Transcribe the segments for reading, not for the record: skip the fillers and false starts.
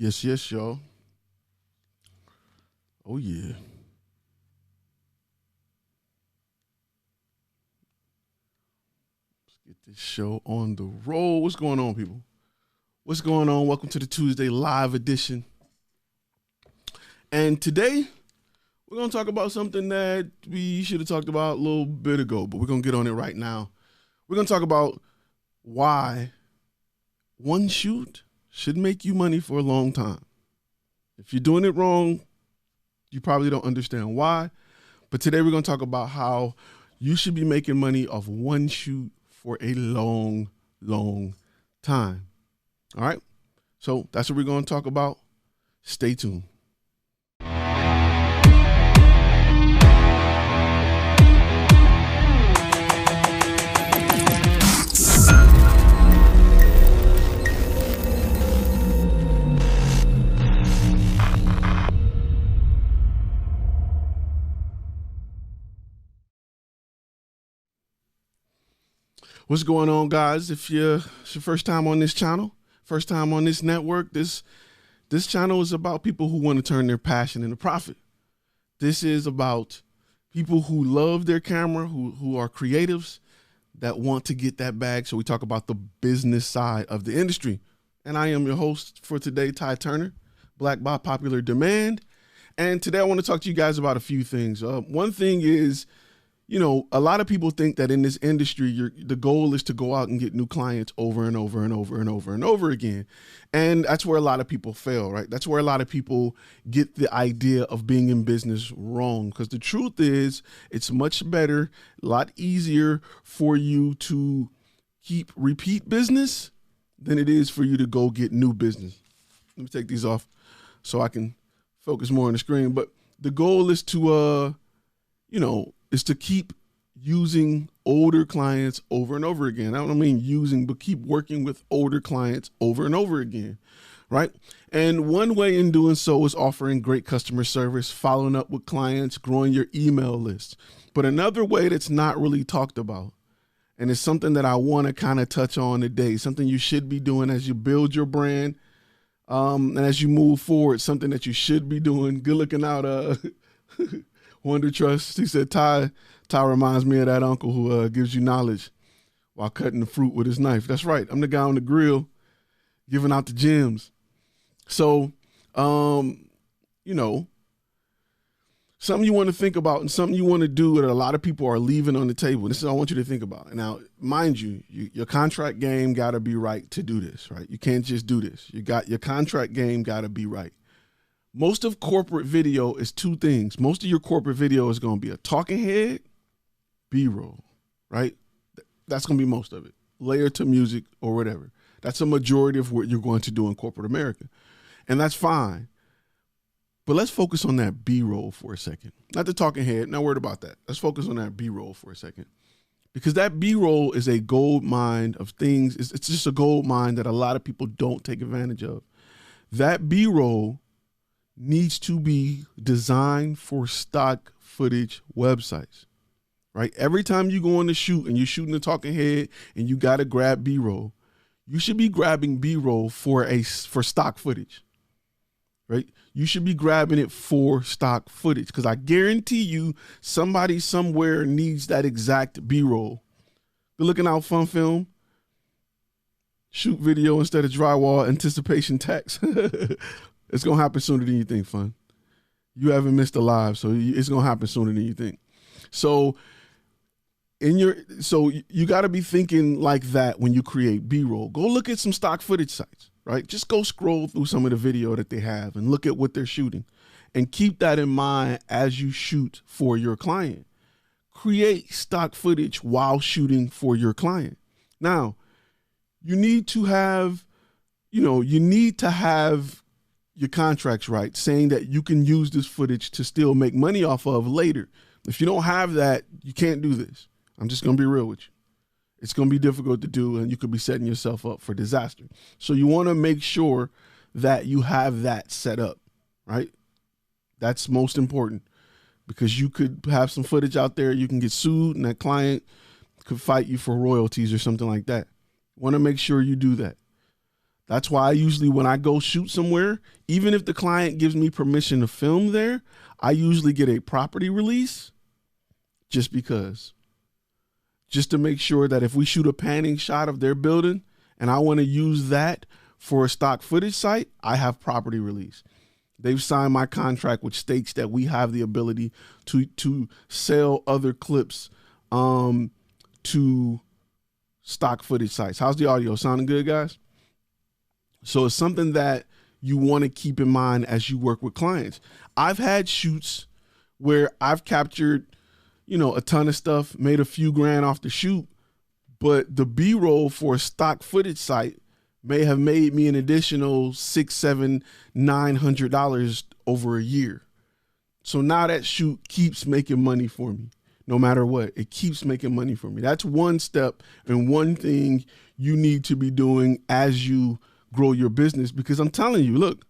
Yes, yes, y'all. Oh, yeah. Let's get this show on the roll. What's going on, people? What's going on? Welcome to the Tuesday live edition. And today, we're going to talk about something that we should have talked about a little bit ago, but we're going to get on it right now. We're going to talk about why one shoot should make you money for a long time. If you're doing it wrong, you probably don't understand why. But today we're going to talk about how you should be making money off one shoot for a long, long time. All right. So that's what we're going to talk about. Stay tuned. What's going on, guys? If it's your first time on this channel, first time on this network, this channel is about people who want to turn their passion into profit. This is about people who love their camera, who are creatives that want to get that bag. So we talk about the business side of the industry. And I am your host for today, Ty Turner, Black by Popular Demand. And today I want to talk to you guys about a few things. One thing is, you know, a lot of people think that in this industry, the goal is to go out and get new clients over and over and over and over and over again. And that's where a lot of people fail, right? That's where a lot of people get the idea of being in business wrong. Because the truth is, it's much better, a lot easier for you to keep repeat business than it is for you to go get new business. Let me take these off so I can focus more on the screen. But the goal is to, is to keep using older clients over and over again. I don't mean using, but keep working with older clients over and over again, right? And one way in doing so is offering great customer service, following up with clients, growing your email list. But another way that's not really talked about, and it's something that I want to kind of touch on today, something you should be doing as you build your brand, and as you move forward, something that you should be doing. Good looking out, Wonder Trust. He said, Ty reminds me of that uncle who gives you knowledge while cutting the fruit with his knife. That's right. I'm the guy on the grill giving out the gems. So, something you want to think about and something you want to do that a lot of people are leaving on the table. This is what I want you to think about. Now, mind you, your contract game got to be right to do this, right? You can't just do this. Your contract game got to be right. Most of corporate video is two things. Most of your corporate video is going to be a talking head, B-roll, right? That's going to be most of it. Layer to music or whatever. That's a majority of what you're going to do in corporate America. And that's fine. But let's focus on that B-roll for a second. Not the talking head, not worried about that. Let's focus on that B-roll for a second. Because that B-roll is a gold mine of things. It's just a gold mine that a lot of people don't take advantage of. That B-roll needs to be designed for stock footage websites, right? Every time you go on the shoot and you're shooting the talking head and you got to grab B-roll, you should be grabbing B-roll for stock footage, right? You should be grabbing it for stock footage because I guarantee you somebody somewhere needs that exact B-roll. Good looking out, Fun Film. Shoot video instead of drywall, anticipation tax. It's going to happen sooner than you think, Fun. You haven't missed a live, so it's going to happen sooner than you think. So you got to be thinking like that when you create B-roll. Go look at some stock footage sites, right? Just go scroll through some of the video that they have and look at what they're shooting and keep that in mind as you shoot for your client. Create stock footage while shooting for your client. Now, you need to have your contracts right, saying that you can use this footage to still make money off of later. If you don't have that, you can't do this. I'm just going to be real with you. It's going to be difficult to do, and you could be setting yourself up for disaster. So you want to make sure that you have that set up, right? That's most important because you could have some footage out there, you can get sued, and that client could fight you for royalties or something like that. Want to make sure you do that. That's why I usually, when I go shoot somewhere, even if the client gives me permission to film there, I usually get a property release just because. Just to make sure that if we shoot a panning shot of their building and I want to use that for a stock footage site, I have property release. They've signed my contract, which states that we have the ability to sell other clips to stock footage sites. How's the audio? Sounding good, guys? So it's something that you want to keep in mind as you work with clients. I've had shoots where I've captured, a ton of stuff, made a few grand off the shoot, but the B-roll for a stock footage site may have made me an additional $600, $700, $900 over a year. So now that shoot keeps making money for me. No matter what, it keeps making money for me. That's one step and one thing you need to be doing as you grow your business, because I'm telling you, look,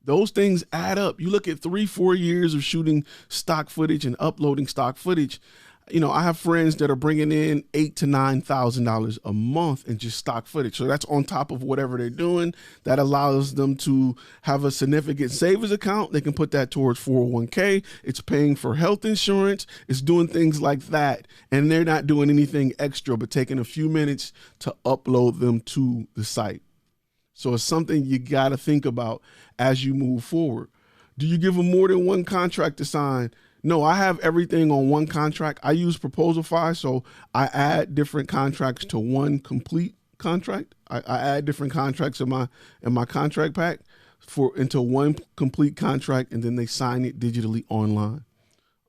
those things add up. You look at 3-4 years of shooting stock footage and uploading stock footage. I have friends that are bringing in $8,000 to $9,000 a month in just stock footage. So that's on top of whatever they're doing. That allows them to have a significant savings account. They can put that towards 401k. It's paying for health insurance. It's doing things like that. And they're not doing anything extra, but taking a few minutes to upload them to the site. So it's something you got to think about as you move forward. Do you give them more than one contract to sign? No, I have everything on one contract. I use Proposalify, so I add different contracts to one complete contract. I add different contracts in my contract pack into one complete contract, and then they sign it digitally online.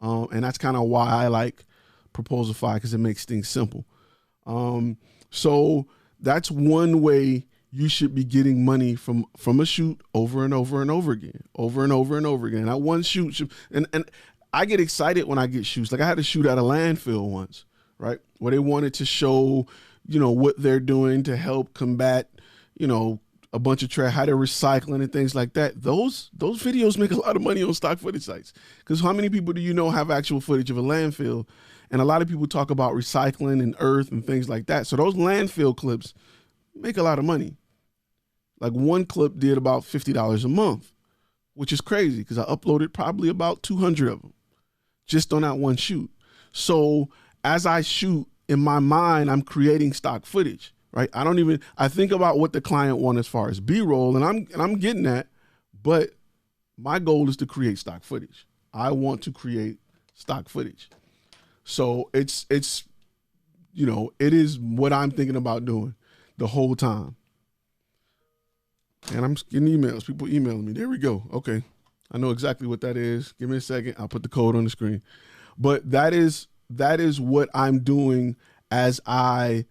And that's kind of why I like Proposalify, because it makes things simple. So that's one way you should be getting money from a shoot over and over and over again, over and over and over again. That one shoot, and I get excited when I get shoots. Like I had a shoot at a landfill once, right? Where they wanted to show, what they're doing to help combat, a bunch of trash, how they're recycling and things like that. Those videos make a lot of money on stock footage sites. Because how many people do you know have actual footage of a landfill? And a lot of people talk about recycling and earth and things like that. So those landfill clips make a lot of money. Like one clip did about $50 a month, which is crazy because I uploaded probably about 200 of them just on that one shoot. So as I shoot, in my mind, I'm creating stock footage, right? I think about what the client wants as far as B-roll, and I'm getting that, but my goal is to create stock footage. I want to create stock footage. So it is what I'm thinking about doing the whole time. And I'm getting emails, people emailing me. There we go. Okay. I know exactly what that is. Give me a second. I'll put the code on the screen. But that is what I'm doing as I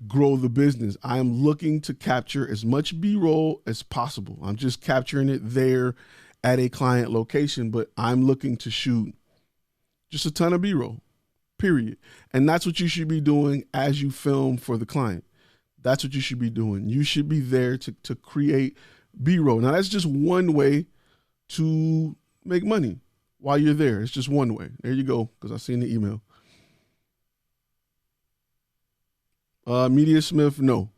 grow the business. I am looking to capture as much B-roll as possible. I'm just capturing it there at a client location, but I'm looking to shoot just a ton of B-roll, period. And that's what you should be doing as you film for the client. That's what you should be doing. You should be there to create B-roll. Now, that's just one way to make money while you're there. It's just one way. There you go, because I seen the email. Media Smith, no.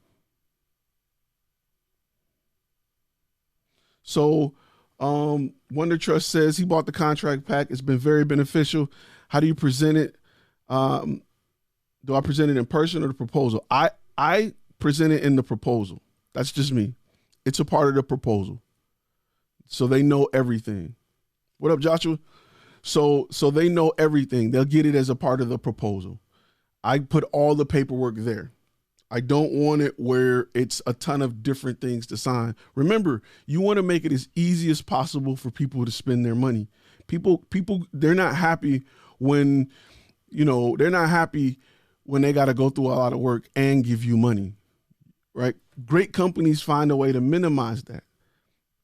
So Wonder Trust says he bought the contract pack. It's been very beneficial. How do you present it? Do I present it in person or the proposal? I present it in the proposal. That's just me. It's a part of the proposal. So they know everything. What up, Joshua? So they know everything. They'll get it as a part of the proposal. I put all the paperwork there. I don't want it where it's a ton of different things to sign. Remember, you want to make it as easy as possible for people to spend their money. People, they're not happy when, they're not happy when they got to go through a lot of work and give you money, right? Great companies find a way to minimize that,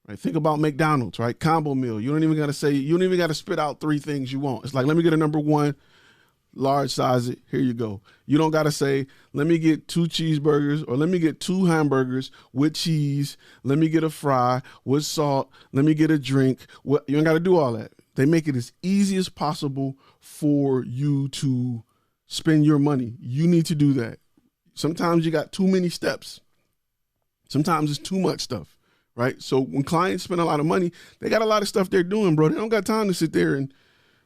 right? Think about McDonald's, right? Combo meal. You don't even got to spit out 3 things you want. It's like, let me get a number 1, large size it. Here you go. You don't got to say, let me get 2 cheeseburgers or let me get 2 hamburgers with cheese. Let me get a fry with salt. Let me get a drink. You don't got to do all that. They make it as easy as possible for you to spend your money. You need to do that. Sometimes you got too many steps. Sometimes it's too much stuff, right? So when clients spend a lot of money, they got a lot of stuff they're doing, bro. They don't got time to sit there and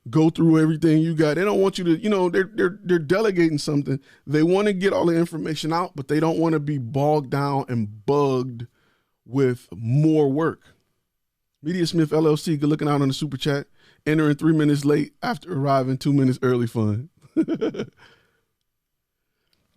go through everything you got. They don't want you to, they're delegating something. They want to get all the information out, but they don't want to be bogged down and bugged with more work. Media Smith LLC, good looking out on the super chat. Entering 3 minutes late after arriving 2 minutes early fun.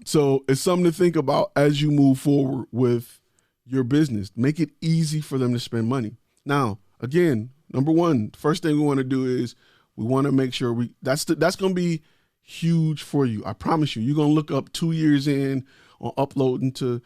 So it's something to think about as you move forward with your business. Make it easy for them to spend money. Now, again, number one, first thing we want to do is we want to make sure that's going to be huge for you. I promise you, you're going to look up 2 years in on uploading to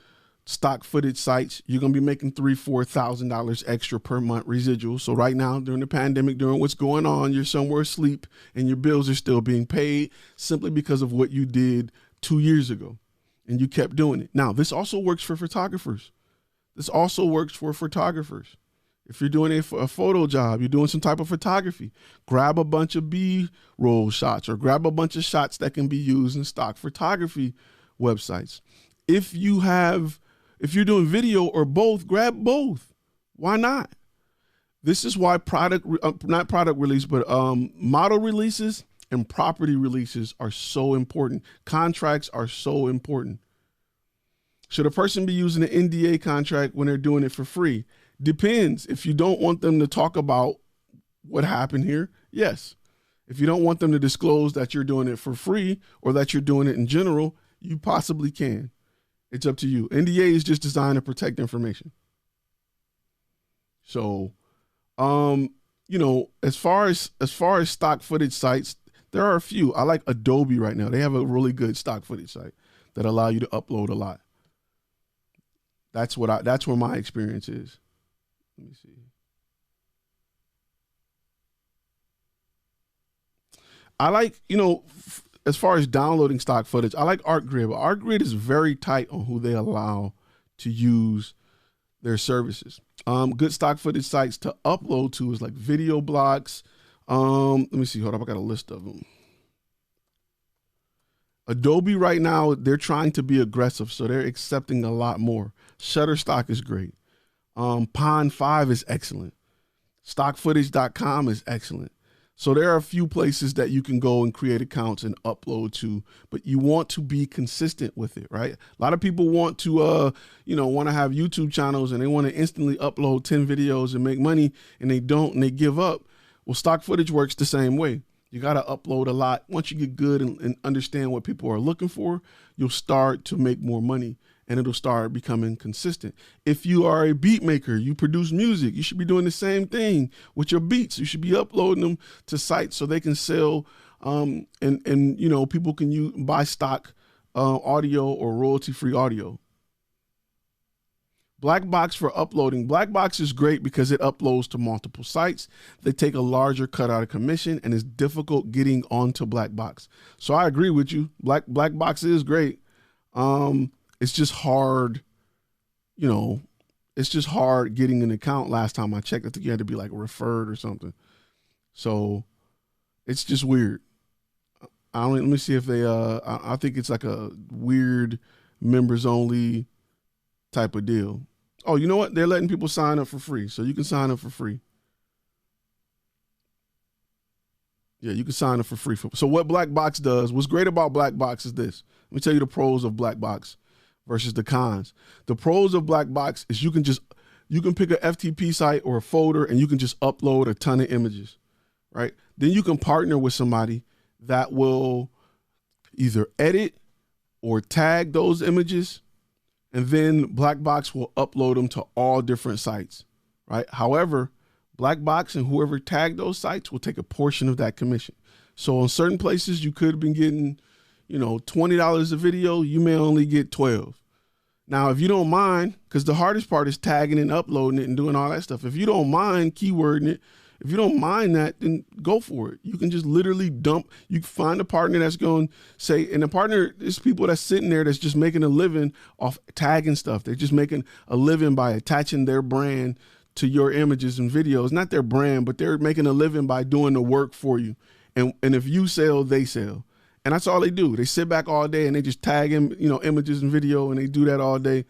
stock footage sites. You're going to be making $3,000-$4,000 extra per month residual. So right now, during the pandemic, during what's going on, you're somewhere asleep and your bills are still being paid simply because of what you did 2 years ago and you kept doing it. Now, this also works for photographers. If you're doing a photo job, you're doing some type of photography, grab a bunch of B-roll shots or grab a bunch of shots that can be used in stock photography websites. If you're doing video or both, grab both. Why not? This is why model releases and property releases are so important. Contracts are so important. Should a person be using an NDA contract when they're doing it for free? Depends. If you don't want them to talk about what happened here, yes. If you don't want them to disclose that you're doing it for free or that you're doing it in general, you possibly can. It's up to you. NDA is just designed to protect information. So, as far as stock footage sites, there are a few. I like Adobe right now. They have a really good stock footage site that allow you to upload a lot. That's where my experience is. Let me see. I like, as far as downloading stock footage, I like ArtGrid, but ArtGrid is very tight on who they allow to use their services. Good stock footage sites to upload to is like Video Blocks. Let me see. Hold up. I got a list of them. Adobe right now, they're trying to be aggressive, so they're accepting a lot more. Shutterstock is great. Pond 5 is excellent. Stockfootage.com is excellent. So there are a few places that you can go and create accounts and upload to, but you want to be consistent with it, right? A lot of people want to, want to have YouTube channels and they want to instantly upload 10 videos and make money, and they don't, and they give up. Well, stock footage works the same way. You got to upload a lot. Once you get good and understand what people are looking for, you'll start to make more money and it'll start becoming consistent. If you are a beat maker, you produce music, you should be doing the same thing with your beats. You should be uploading them to sites so they can sell and people can buy stock audio or royalty-free audio. Black Box for uploading. Black Box is great because it uploads to multiple sites. They take a larger cut out of commission and it's difficult getting onto Black Box. So I agree with you. Black Box is great. It's just hard, it's just hard getting an account. Last time I checked, I think you had to be like referred or something. So it's just weird. Let me see if they, I think it's like a weird members only type of deal. Oh, you know what? They're letting people sign up for free. So you can sign up for free. Yeah, you can sign up for free. So what Black Box does, what's great about Black Box is this. Let me tell you the pros of Black Box versus the cons. The pros of Black Box is you can pick a FTP site or a folder and you can just upload a ton of images, right? Then you can partner with somebody that will either edit or tag those images, and then Black Box will upload them to all different sites, right? However, Black Box and whoever tagged those sites will take a portion of that commission. So in certain places you could have been getting, $20 a video, you may only get 12. Now, if you don't mind, because the hardest part is tagging and uploading it and doing all that stuff. If you don't mind keywording it, if you don't mind that, then go for it. You can just literally you find a partner that's going to say, and the partner is people that's sitting there that's just making a living off tagging stuff. They're just making a living by attaching their brand to your images and videos. Not their brand, but they're making a living by doing the work for you. And if you sell, they sell. And that's all they do. They sit back all day and they just tag in, images and video, and they do that all day.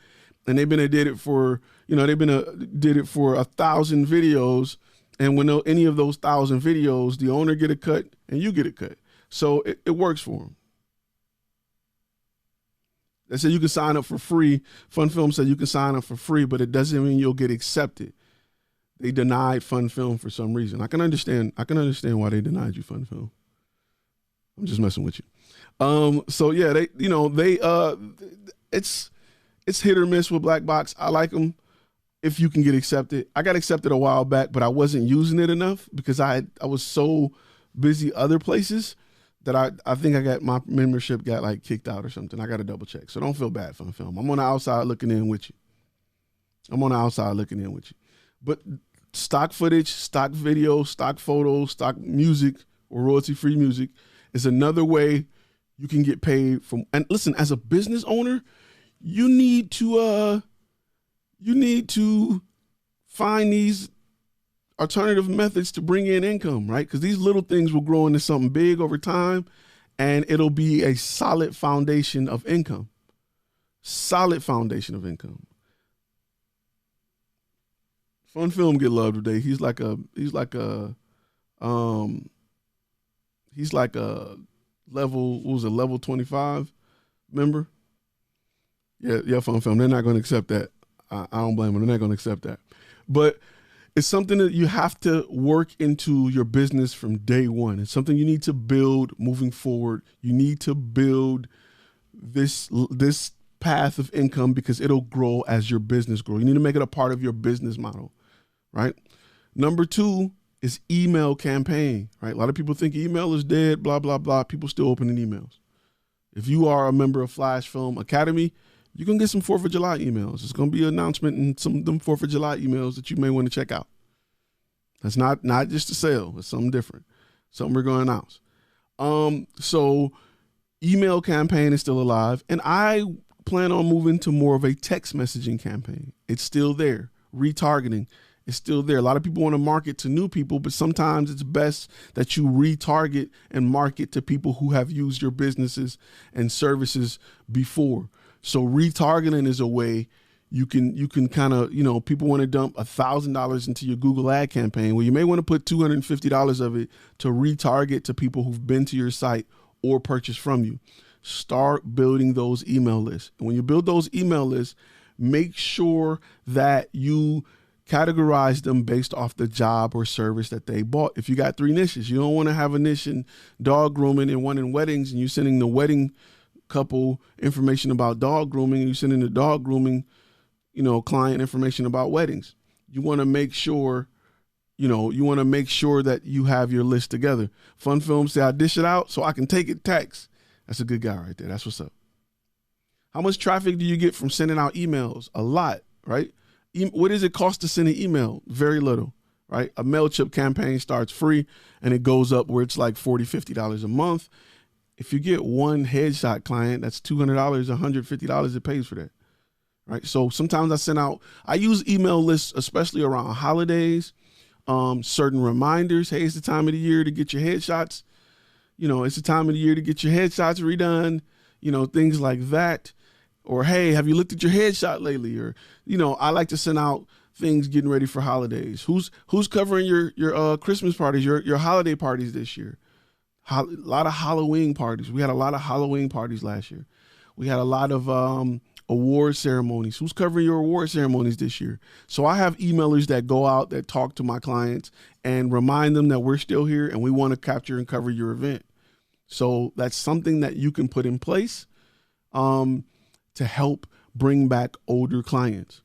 and they've been did it for, did it for 1,000 videos. And when any of those 1,000 videos, the owner get a cut and you get a cut. So it works for them. They said you can sign up for free. FunFilm said you can sign up for free, but it doesn't mean you'll get accepted. They denied FunFilm for some reason. I can understand why they denied you FunFilm. I'm just messing with you. So yeah, it's hit or miss with Black Box. I like them if you can get accepted. I got accepted a while back, but I wasn't using it enough because I was so busy other places that I think my membership got like kicked out or something. I got to double check. So don't feel bad, FunFilm. I'm on the outside looking in with you. But stock footage, stock video, stock photos, stock music, or royalty-free music is another way you can get paid from. And listen, as a business owner, you need to find these alternative methods to bring in income, right? Because these little things will grow into something big over time, and it'll be a solid foundation of income. FunFilm get love today. He's like a level 25 member. Yeah, FunFilm. They're not going to accept that. I don't blame them. They're not going to accept that. But it's something that you have to work into your business from day one. It's something you need to build moving forward. You need to build this path of income because it'll grow as your business grows. You need to make it a part of your business model, right? Number 2 is email campaign, right? A lot of people think email is dead, blah, blah, blah. People still opening emails. If you are a member of Flash Film Academy, you're going to get some 4th of July emails. It's going to be an announcement in some of them 4th of July emails that you may want to check out. That's not just a sale. It's something different. Something we're going to announce. So email campaign is still alive. And I plan on moving to more of a text messaging campaign. It's still there. Retargeting is still there. A lot of people want to market to new people, but sometimes it's best that you retarget and market to people who have used your businesses and services before. So retargeting is a way you can kind of, people want to dump $1,000 into your Google ad campaign. Well, you may want to put $250 of it to retarget to people who've been to your site or purchased from you. Start building those email lists. And when you build those email lists, make sure that you categorize them based off the job or service that they bought. If you got 3 niches, you don't want to have a niche in dog grooming and one in weddings, and you're sending the wedding couple information about dog grooming and you're sending the dog grooming, client information about weddings. You want to make sure, that you have your list together. FunFilm say I dish it out so I can take it text. That's a good guy right there. That's what's up. How much traffic do you get from sending out emails? A lot, right? What does it cost to send an email? Very little, right? A MailChimp campaign starts free and it goes up where it's like $40, $50 a month. If you get one headshot client, that's $200, $150 it pays for that, right? So sometimes I use email lists, especially around holidays, certain reminders. Hey, it's the time of the year to get your headshots. It's the time of the year to get your headshots redone, things like that. Or, hey, have you looked at your headshot lately? Or, I like to send out things getting ready for holidays. Who's covering your Christmas parties, your holiday parties this year? A lot of Halloween parties. We had a lot of Halloween parties last year. We had a lot of award ceremonies. Who's covering your award ceremonies this year? So I have emailers that go out that talk to my clients and remind them that we're still here and we want to capture and cover your event. So that's something that you can put in place to help bring back older clients.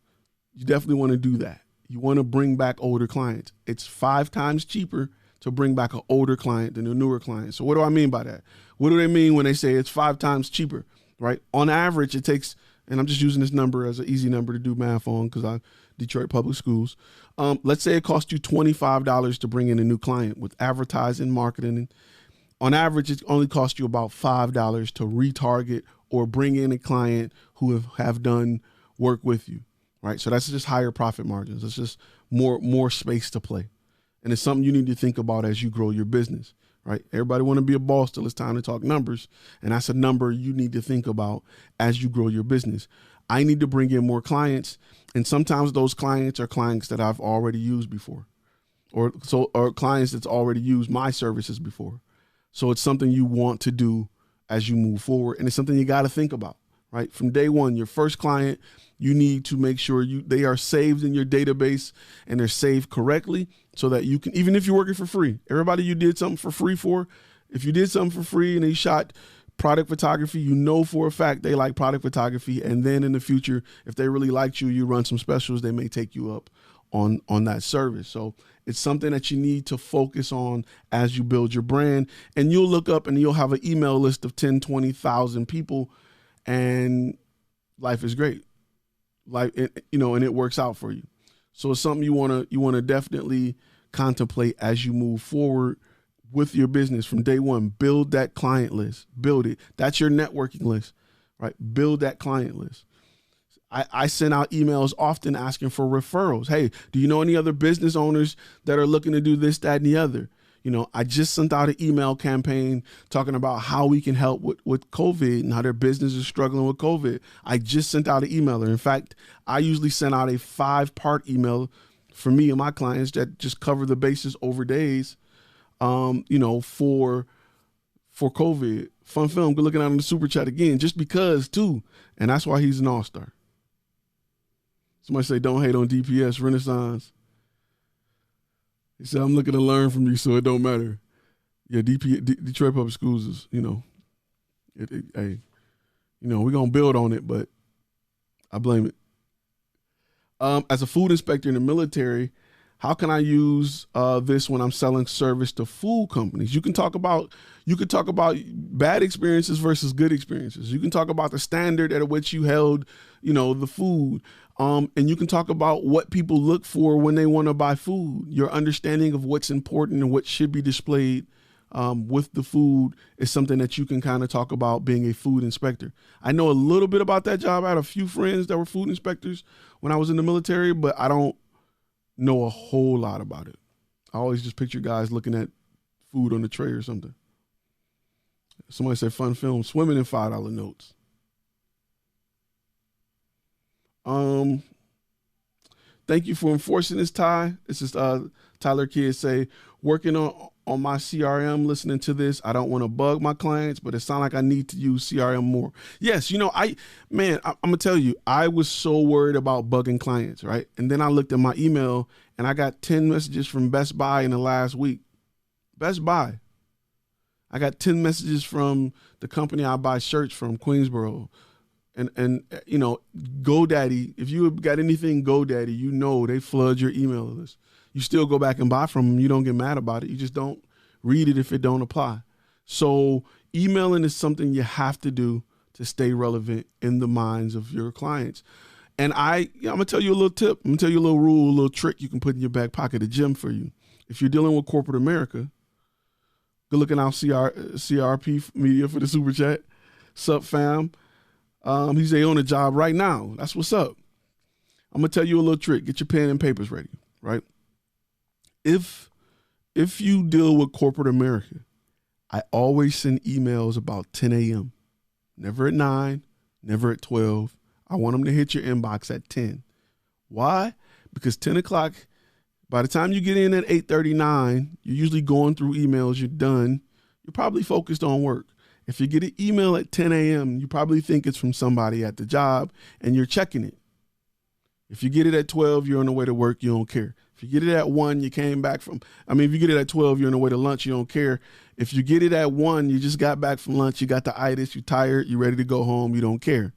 You definitely want to do that. You want to bring back older clients. It's 5 times cheaper to bring back an older client than a newer client. So what do I mean by that? What do they mean when they say it's 5 times cheaper, right? On average, it takes, and I'm just using this number as an easy number to do math on because I'm Detroit Public Schools. Let's say it costs you $25 to bring in a new client with advertising, marketing. On average, it only costs you about $5 to retarget or bring in a client who have done work with you, right? So that's just higher profit margins. It's just more space to play. And it's something you need to think about as you grow your business, right? Everybody want to be a boss till it's time to talk numbers. And that's a number you need to think about as you grow your business. I need to bring in more clients. And sometimes those clients are clients that I've already used before, or clients that's already used my services before. So it's something you want to do as you move forward. And it's something you got to think about, right? From day one, your first client, you need to make sure they are saved in your database and they're saved correctly so that you can, even if you're working for free, everybody you did something for free for, if you did something for free and they shot product photography, you know for a fact they like product photography. And then in the future, if they really liked you, you run some specials, they may take you up on that service. So it's something that you need to focus on as you build your brand. And you'll look up and you'll have an email list of 10, 20,000 people, and life is great. And it works out for you. So it's something you want to definitely contemplate as you move forward with your business from day one. Build that client list, build it. That's your networking list, right? Build that client list. I send out emails often asking for referrals. Hey, do you know any other business owners that are looking to do this, that, and the other? I just sent out an email campaign talking about how we can help with COVID and how their business is struggling with COVID. I just sent out an emailer. In fact, I usually send out a 5-part email for me and my clients that just cover the bases over days, for COVID. Fun Film, good looking out on the super chat again, just because too. And that's why he's an all-star. Somebody say, don't hate on DPS, Renaissance. He said, I'm looking to learn from you, so it don't matter. Yeah, Detroit Public Schools is, hey, we're going to build on it, but I blame it. As a food inspector in the military, how can I use this when I'm selling service to food companies? You can talk about bad experiences versus good experiences. You can talk about the standard at which you held, the food. And you can talk about what people look for when they want to buy food. Your understanding of what's important and what should be displayed with the food is something that you can kind of talk about being a food inspector. I know a little bit about that job. I had a few friends that were food inspectors when I was in the military, but I don't know a whole lot about it. I always just picture guys looking at food on the tray or something. Somebody said, Fun Film, swimming in $5 notes. Thank you for enforcing this, Ty. This is Tyler Kidd say, working on my CRM, listening to this. I don't want to bug my clients, but it sounds like I need to use CRM more. Yes, I'm gonna tell you, I was so worried about bugging clients, right? And then I looked at my email and I got 10 messages from Best Buy in the last week. Best Buy. I got 10 messages from the company I buy shirts from, Queensboro. And GoDaddy, if you got anything GoDaddy, they flood your email list. You still go back and buy from them. You don't get mad about it. You just don't read it if it don't apply. So emailing is something you have to do to stay relevant in the minds of your clients. And I'm going to tell you a little tip. I'm going to tell you a little rule, a little trick you can put in your back pocket, a gem for you. If you're dealing with corporate America, good looking out CRP Media for the super chat. Sup, fam? He's on a job right now. That's what's up. I'm going to tell you a little trick. Get your pen and papers ready, right? If you deal with corporate America, I always send emails about 10 a.m. Never at 9, never at 12. I want them to hit your inbox at 10. Why? Because 10 o'clock, by the time you get in at 8:39, you're usually going through emails, you're done. You're probably focused on work. If you get an email at 10 a.m., you probably think it's from somebody at the job and you're checking it. If you get it at 12, you're on the way to work, you don't care. If you get it at 1, you came back from, if you get it at 12, you're on the way to lunch, you don't care. If you get it at 1, you just got back from lunch, you got the itis, you're tired, you're ready to go home, you don't care.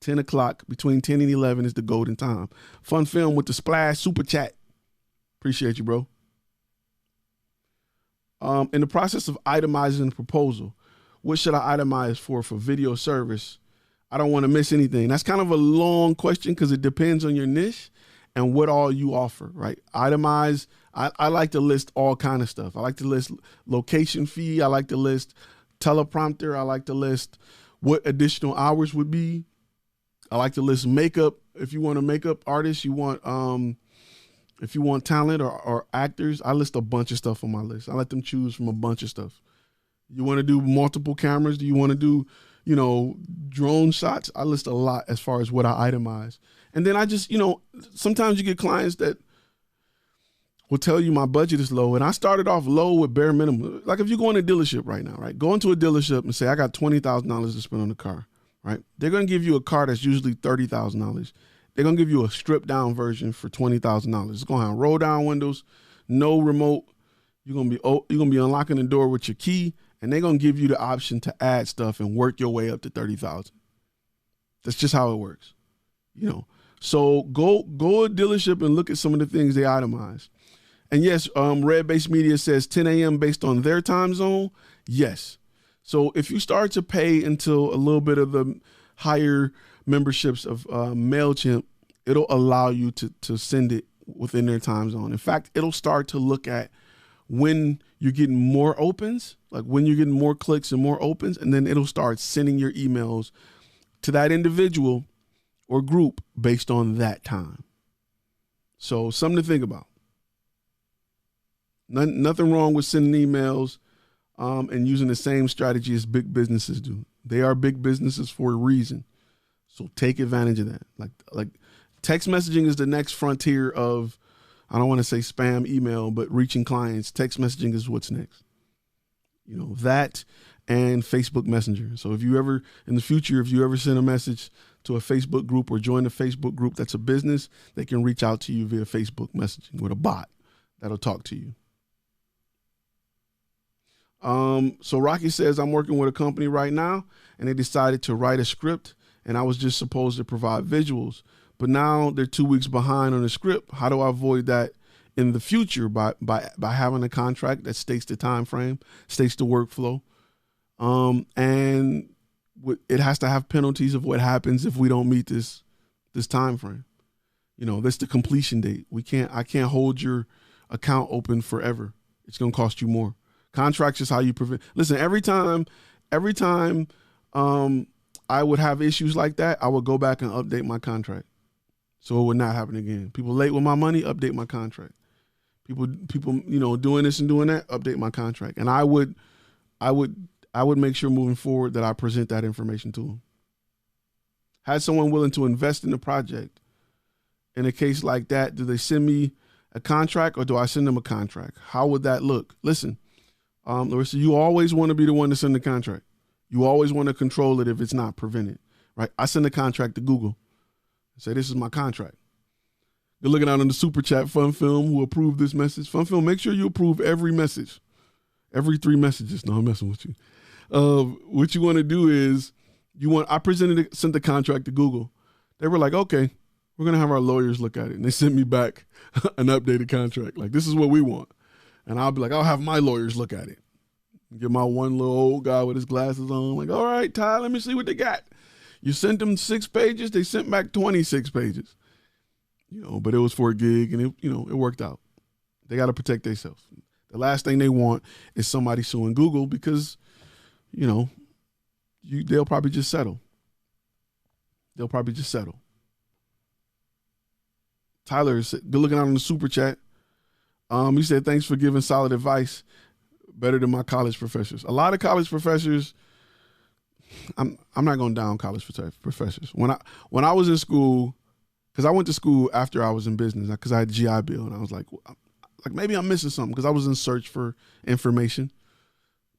10 o'clock, between 10 and 11 is the golden time. Fun Film with the Splash Super Chat. Appreciate you, bro. In the process of itemizing the proposal, what should I itemize for video service? I don't want to miss anything. That's kind of a long question because it depends on your niche and what all you offer, right? Itemize, I like to list all kind of stuff. I like to list location fee. I like to list teleprompter. I like to list what additional hours would be. I like to list makeup. If you want a makeup artist, if you want talent or actors, I list a bunch of stuff on my list. I let them choose from a bunch of stuff. You want to do multiple cameras? Do you want to do, drone shots. I list a lot as far as what I itemize. And then I just, sometimes you get clients that will tell you my budget is low. And I started off low with bare minimum. Like if you go in a dealership right now, right? Go into a dealership and say, I got $20,000 to spend on the car, right? They're going to give you a car that's usually $30,000. They're going to give you a stripped down version for $20,000. It's going to have roll down windows, no remote. You're going to be unlocking the door with your key, and they're going to give you the option to add stuff and work your way up to 30,000. That's just how it works. So go a dealership and look at some of the things they itemize. And yes, Red Base Media says 10 a.m. based on their time zone. Yes. So if you start to pay into a little bit of the higher memberships of MailChimp, it'll allow you to send it within their time zone. In fact, it'll start to look at when you're getting more opens, like when you're getting more clicks and more opens, and then it'll start sending your emails to that individual or group based on that time. So something to think about. Nothing wrong with sending emails and using the same strategy as big businesses do. They are big businesses for a reason. So take advantage of that. Like text messaging is the next frontier of, I don't want to say spam email, but reaching clients. Text messaging is what's next. That and Facebook Messenger. So if you ever, in the future, if you ever send a message to a Facebook group or join a Facebook group that's a business, they can reach out to you via Facebook messaging with a bot that'll talk to you. So Rocky says, I'm working with a company right now and they decided to write a script and I was just supposed to provide visuals, but now they're 2 weeks behind on the script. How do I avoid that in the future by having a contract that states the time frame, states the workflow? And it has to have penalties of what happens if we don't meet this time frame. That's the completion date. I can't hold your account open forever. It's going to cost you more. Contracts is how you prevent. Listen, every time I would have issues like that, I would go back and update my contract so it would not happen again. People late with my money, update my contract. People, doing this and doing that, update my contract. And I would make sure moving forward that I present that information to them. Had someone willing to invest in the project. In a case like that, do they send me a contract or do I send them a contract? How would that look? Listen, Larissa, you always want to be the one to send the contract. You always want to control it if it's not prevented, right? I send the contract to Google. I say, this is my contract. You're looking out on the super chat, Fun Film, who approved this message. Fun Film, make sure you approve every message. Every 3 messages. No, I'm messing with you. What you want to do is I sent the contract to Google. They were like, okay, we're going to have our lawyers look at it. And they sent me back an updated contract. Like, this is what we want. And I'll be like, I'll have my lawyers look at it. Get my one little old guy with his glasses on. Like, all right, Ty, let me see what they got. You sent them 6 pages. They sent back 26 pages. But it was for a gig and it worked out. They got to protect themselves. The last thing they want is somebody suing Google because, they'll probably just settle. Tyler is good looking out on the super chat. He said, thanks for giving solid advice. Better than my college professors. A lot of college professors, I'm not going down college professors. When I was in school, because I went to school after I was in business, because I had a GI Bill, and I was like maybe I'm missing something, because I was in search for information.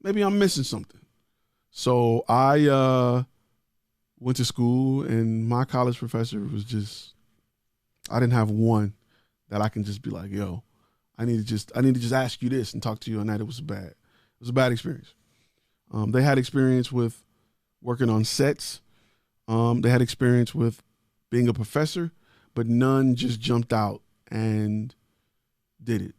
Maybe I'm missing something. So I went to school, and my college professor was I didn't have one that I can just be like, yo, I need to just ask you this and talk to you on that. It was a bad experience. They had experience with working on sets. They had experience with being a professor, but none just jumped out and did it.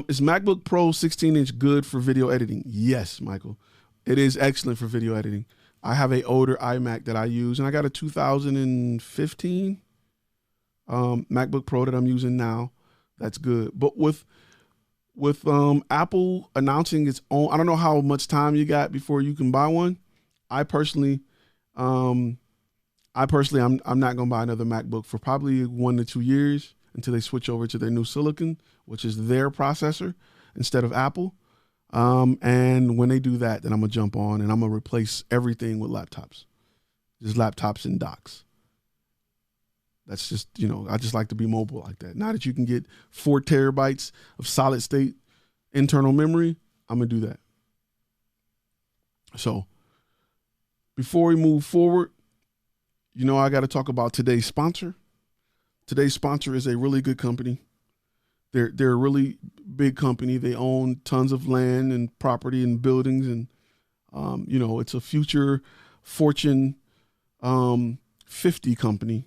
Is MacBook Pro 16-inch good for video editing? Yes, Michael. It is excellent for video editing. I have an older iMac that I use, and I got a 2015 MacBook Pro that I'm using now. That's good. But with Apple announcing its own, I don't know how much time you got before you can buy one. I'm not going to buy another MacBook for probably 1 to 2 years until they switch over to their new silicon, which is their processor instead of Apple. And when they do that, then I'm gonna jump on and I'm gonna replace everything with laptops, just laptops and docks. That's just, I just like to be mobile like that. Now that you can get 4 terabytes of solid state internal memory, I'm gonna do that. So before we move forward, I got to talk about today's sponsor. Today's sponsor is a really good company. They're a really big company. They own tons of land and property and buildings, and it's a future Fortune 50 company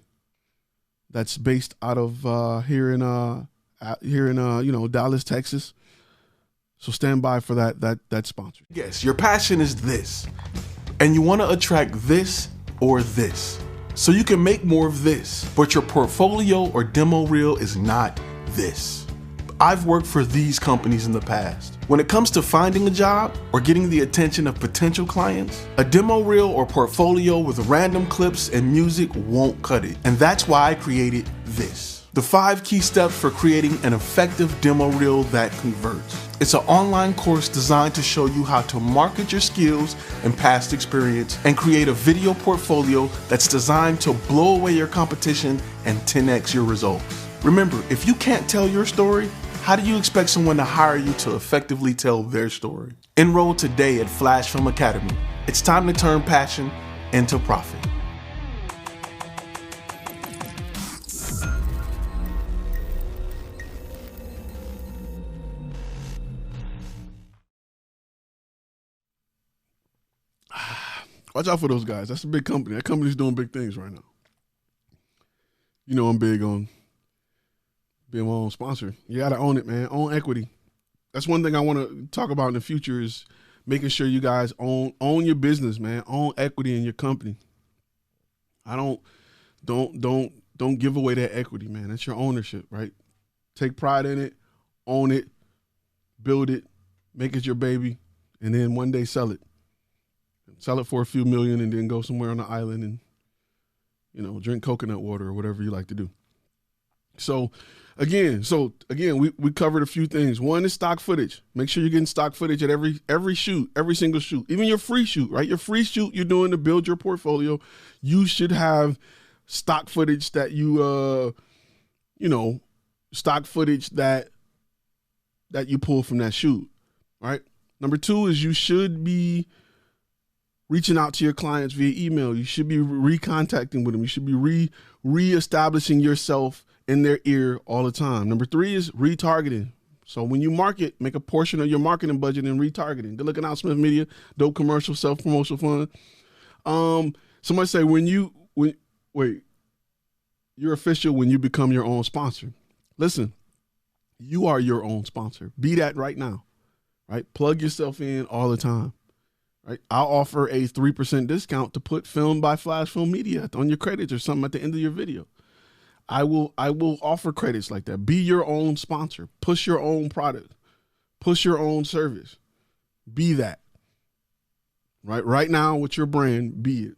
that's based out of here in Dallas, Texas. So stand by for that sponsor. Yes, your passion is this, and you want to attract this or this, so you can make more of this, but your portfolio or demo reel is not this. I've worked for these companies in the past. When it comes to finding a job or getting the attention of potential clients, a demo reel or portfolio with random clips and music won't cut it. And that's why I created this. The 5 key steps for creating an effective demo reel that converts. It's an online course designed to show you how to market your skills and past experience and create a video portfolio that's designed to blow away your competition and 10x your results. Remember, if you can't tell your story, how do you expect someone to hire you to effectively tell their story? Enroll today at Flash Film Academy. It's time to turn passion into profit. Watch out for those guys. That's a big company. That company's doing big things right now. I'm big on being my own sponsor. You got to own it, man. Own equity. That's one thing I want to talk about in the future is making sure you guys own your business, man. Own equity in your company. Don't give away that equity, man. That's your ownership, right? Take pride in it, own it, build it, make it your baby, and then one day sell it. Sell it for a few million and then go somewhere on the island and, drink coconut water or whatever you like to do. So again, we covered a few things. One is stock footage. Make sure you're getting stock footage at every shoot, every single shoot, even your free shoot, right? Your free shoot you're doing to build your portfolio. You should have stock footage that stock footage that you pull from that shoot, right? Number 2 is you should be reaching out to your clients via email. You should be recontacting with them. You should be reestablishing yourself in their ear all the time. Number 3 is retargeting. So when you market, make a portion of your marketing budget in retargeting. Good looking out, Smith Media, dope commercial, self-promotional fund. Somebody say you're official when you become your own sponsor. Listen, you are your own sponsor. Be that right now, right? Plug yourself in all the time. Right, I'll offer a 3% discount to put Film by Flash Film Media on your credits or something at the end of your video. I will offer credits like that. Be your own sponsor. Push your own product. Push your own service. Be that. Right now with your brand, be it.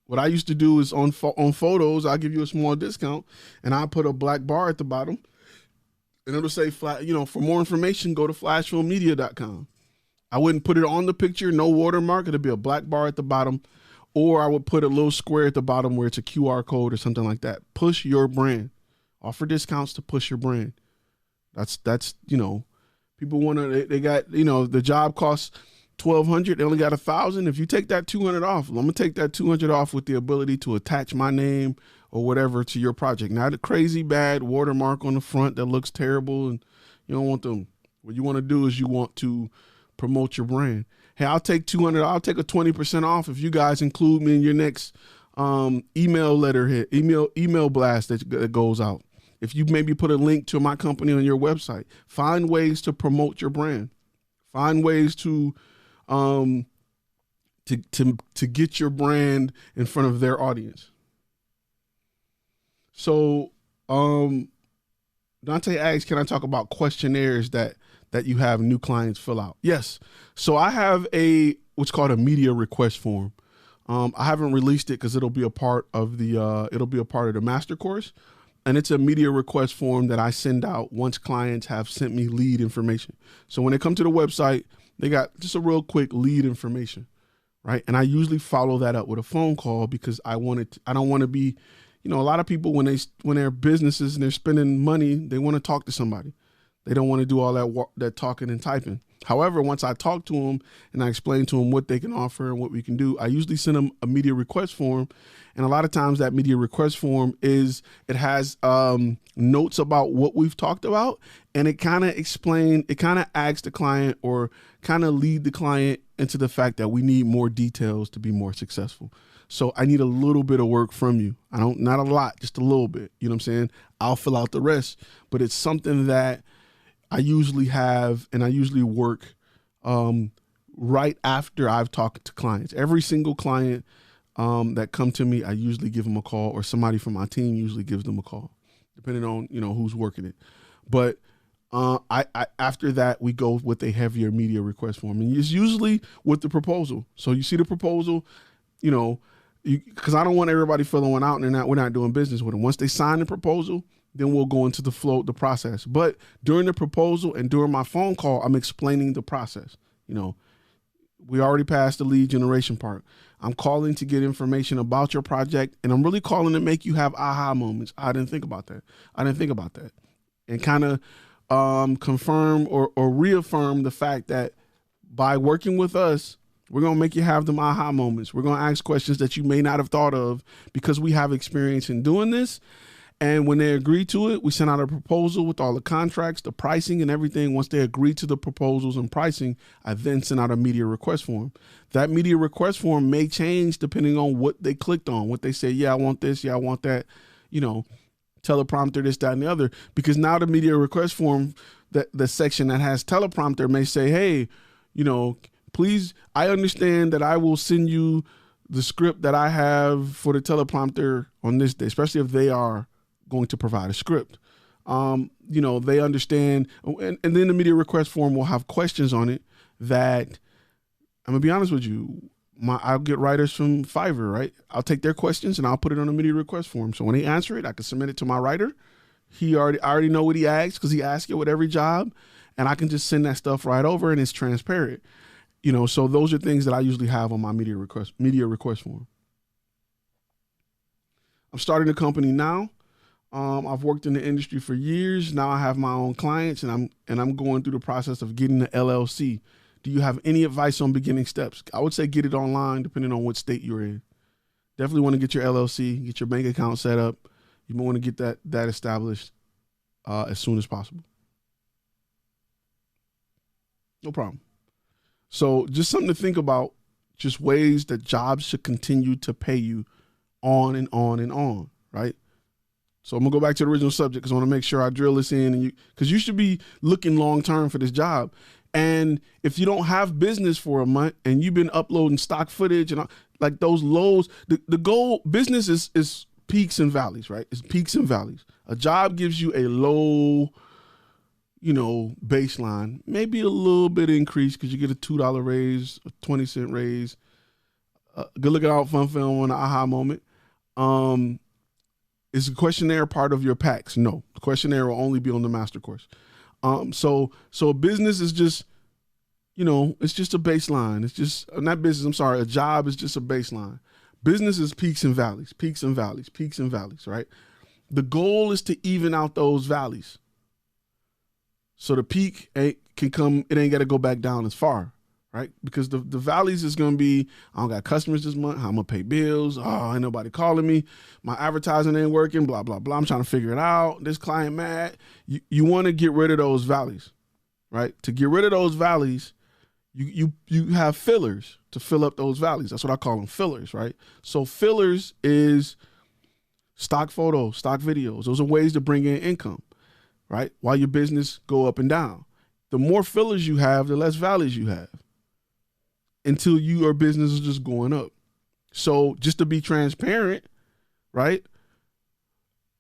What I used to do is on photos, I'll give you a small discount and I'll put a black bar at the bottom and it'll say, for more information, go to flashfilmmedia.com. I wouldn't put it on the picture, no watermark. It'll be a black bar at the bottom, or I would put a little square at the bottom where it's a QR code or something like that. Push your brand. Offer discounts to push your brand. That's people want to. They got the job costs $1,200. They only got $1,000. If you take that $200 off, I'm gonna take that $200 off with the ability to attach my name or whatever to your project. Not a crazy bad watermark on the front that looks terrible, and you don't want them. What you want to do is you want to promote your brand. Hey, I'll take $200. I'll take a 20% off if you guys include me in your next email letterhead, email blast that goes out. If you maybe put a link to my company on your website, find ways to promote your brand. Find ways to get your brand in front of their audience. So Dante asks, can I talk about questionnaires that you have new clients fill out? Yes. So I have what's called a media request form. I haven't released it because it'll be a part of the master course. and it's a media request form that I send out once clients have sent me lead information. So when they come to the website, they got just a real quick lead information, right? And I usually follow that up with a phone call because I don't want to be, a lot of people when they're businesses and they're spending money, they want to talk to somebody. They don't want to do all that talking and typing. However, once I talk to them and I explain to them what they can offer and what we can do, I usually send them a media request form. And a lot of times that media request form has notes about what we've talked about. And it kind of asks the client or kind of lead the client into the fact that we need more details to be more successful. So I need a little bit of work from you. Not a lot, just a little bit. You know what I'm saying? I'll fill out the rest, but it's something that I usually have, and I usually work right after I've talked to clients. Every single client that come to me, I usually give them a call, or somebody from my team usually gives them a call, depending on who's working it. But I after that, we go with a heavier media request form, and it's usually with the proposal. So you see the proposal, because I don't want everybody filling one out and we're not doing business with them. Once they sign the proposal, then we'll go into the process. But during the proposal and during my phone call, I'm explaining the process. We already passed the lead generation part. I'm calling to get information about your project, and I'm really calling to make you have aha moments. I didn't think about that. And kind of confirm or reaffirm the fact that by working with us, we're going to make you have them aha moments. We're going to ask questions that you may not have thought of because we have experience in doing this. And when they agree to it, we send out a proposal with all the contracts, the pricing and everything. Once they agree to the proposals and pricing, I then send out a media request form. That media request form may change depending on what they clicked on, what they say, yeah, I want this, yeah, I want that, teleprompter, this, that, and the other. Because now the media request form, the section that has teleprompter may say, hey, please, I understand that I will send you the script that I have for the teleprompter on this day, especially if they are going to provide a script. They understand, and then the media request form will have questions on it that, I'm gonna be honest with you, I'll get writers from Fiverr, right? I'll take their questions and I'll put it on a media request form. So when they answer it, I can submit it to my writer. I already know what he asks because he asks it with every job, and I can just send that stuff right over, and it's transparent. So those are things that I usually have on my media request form. I'm starting a company now. I've worked in the industry for years. Now I have my own clients, and I'm going through the process of getting the LLC. Do you have any advice on beginning steps? I would say get it online, depending on what state you're in. Definitely want to get your LLC, get your bank account set up. You want to get that established as soon as possible. No problem. So just something to think about, just ways that jobs should continue to pay you on and on and on, right? So I'm gonna go back to the original subject because I want to make sure I drill this in, because you should be looking long-term for this job. And if you don't have business for a month and you've been uploading stock footage and like those lows, the goal, business is peaks and valleys, right? It's peaks and valleys. A job gives you a low, baseline, maybe a little bit increase because you get a $2 raise, a 20-cent raise. Good looking out, fun film on an aha moment. Is the questionnaire part of your packs? No, the questionnaire will only be on the master course. So business is just, it's just a baseline. It's just not business. I'm sorry. A job is just a baseline. Business is peaks and valleys, peaks and valleys, peaks and valleys, right? The goal is to even out those valleys. So the peak it ain't got to go back down as far, right? Because the valleys is going to be, I don't got customers this month. How I'm going to pay bills. Oh, ain't nobody calling me. My advertising ain't working, blah, blah, blah. I'm trying to figure it out. This client mad. You want to get rid of those valleys, right? To get rid of those valleys, you have fillers to fill up those valleys. That's what I call them, fillers, right? So fillers is stock photos, stock videos. Those are ways to bring in income, right? While your business go up and down. The more fillers you have, the less valleys you have, until your business is just going up. So just to be transparent, right?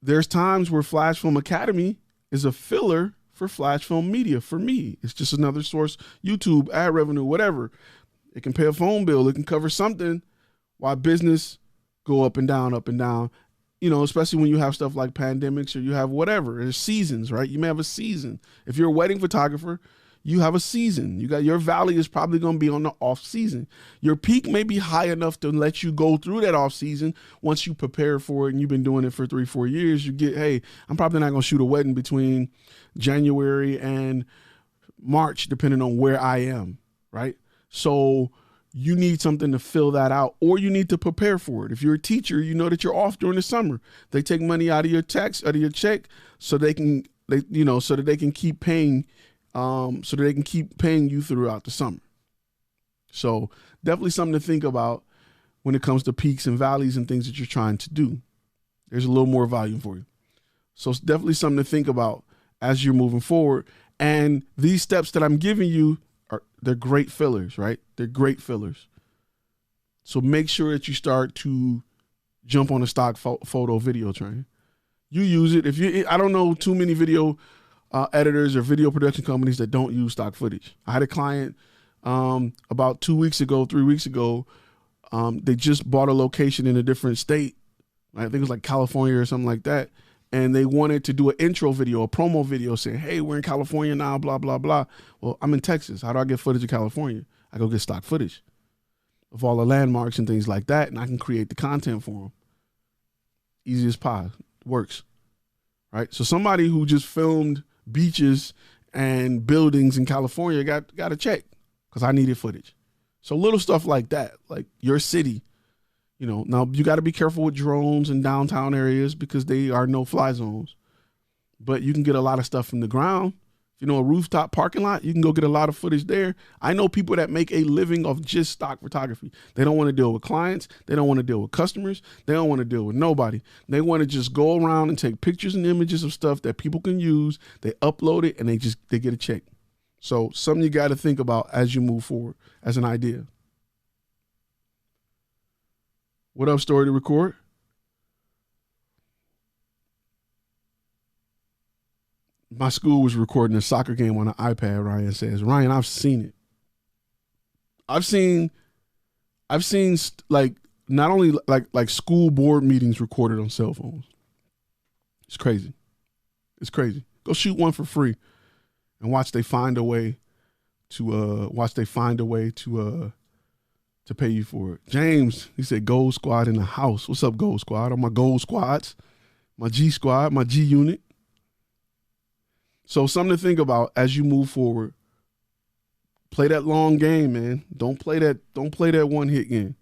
There's times where Flash Film Academy is a filler for Flash Film Media. For me, it's just another source, YouTube, ad revenue, whatever. It can pay a phone bill. It can cover something while business go up and down, especially when you have stuff like pandemics or you have whatever, there's seasons, right? You may have a season. If you're a wedding photographer, you have a season. Your valley is probably going to be on the off season. Your peak may be high enough to let you go through that off season. Once you prepare for it and you've been doing it for 3-4 years, you get, hey, I'm probably not going to shoot a wedding between January and March, depending on where I am, right? So you need something to fill that out, or you need to prepare for it. If you're a teacher, you know that you're off during the summer. They take money out of your check, so that they can keep paying, you throughout the summer. So definitely something to think about when it comes to peaks and valleys and things that you're trying to do. There's a little more volume for you. So it's definitely something to think about as you're moving forward. And these steps that I'm giving you, they're great fillers, right? They're great fillers. So make sure that you start to jump on the stock photo video train. You use it. I don't know too many video editors or video production companies that don't use stock footage. I had a client about 3 weeks ago. They just bought a location in a different state. I think it was like California or something like that. And they wanted to do an intro video, a promo video saying, hey, we're in California now, blah, blah, blah. Well, I'm in Texas. How do I get footage of California? I go get stock footage of all the landmarks and things like that, and I can create the content for them. Easy as pie. Works, right? So somebody who just filmed beaches and buildings in California got a check because I needed footage. So little stuff like that, like your city. Now you got to be careful with drones in downtown areas because they are no-fly zones. But you can get a lot of stuff from the ground. If a rooftop parking lot, you can go get a lot of footage there. I know people that make a living of just stock photography. They don't want to deal with clients. They don't want to deal with customers. They don't want to deal with nobody. They want to just go around and take pictures and images of stuff that people can use. They upload it and they get a check. So something you got to think about as you move forward as an idea. What up, Story to Record? My school was recording a soccer game on an iPad, Ryan says. Ryan, I've seen it. I've seen like not only like school board meetings recorded on cell phones. It's crazy. It's crazy. Go shoot one for free and watch they find a way to pay you for it. James, he said, Gold Squad in the house. What's up, Gold Squad? On my Gold Squads, my G Squad, my G Unit. So something to think about as you move forward. Play that long game, man. Don't play that one hit game.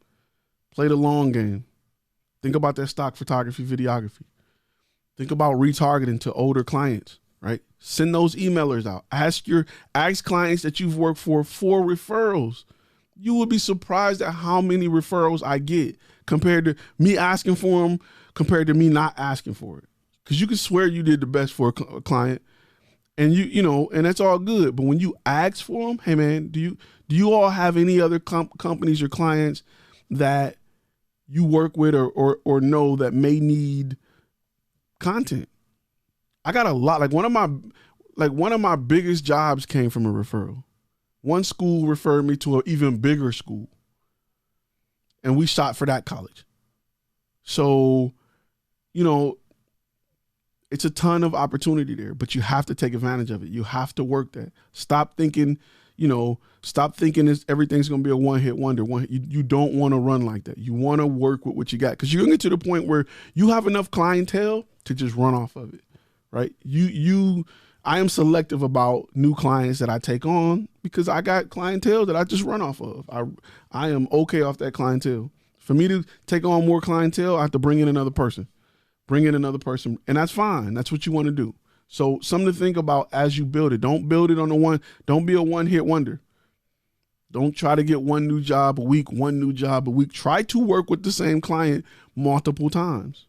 Play the long game. Think about that stock photography, videography. Think about retargeting to older clients, right? Send those emailers out. Ask clients that you've worked for referrals. You would be surprised at how many referrals I get compared to me asking for them, compared to me not asking for it. Because you can swear you did the best for a client, and and that's all good. But when you ask for them, hey man, do you all have any other companies or clients that you work with or know that may need content? I got a lot. Like one of my biggest jobs came from a referral. One school referred me to an even bigger school, and we shot for that college. So, it's a ton of opportunity there, but you have to take advantage of it. You have to work that. Stop thinking everything's going to be a one-hit wonder. You don't want to run like that. You want to work with what you got, because you're going to get to the point where you have enough clientele to just run off of it, right? I am selective about new clients that I take on because I got clientele that I just run off of. I am okay off that clientele. For me to take on more clientele, I have to bring in another person. And that's fine. That's what you want to do. So something to think about as you build it. Don't build it on don't be a one-hit wonder. Don't try to get one new job a week. Try to work with the same client multiple times.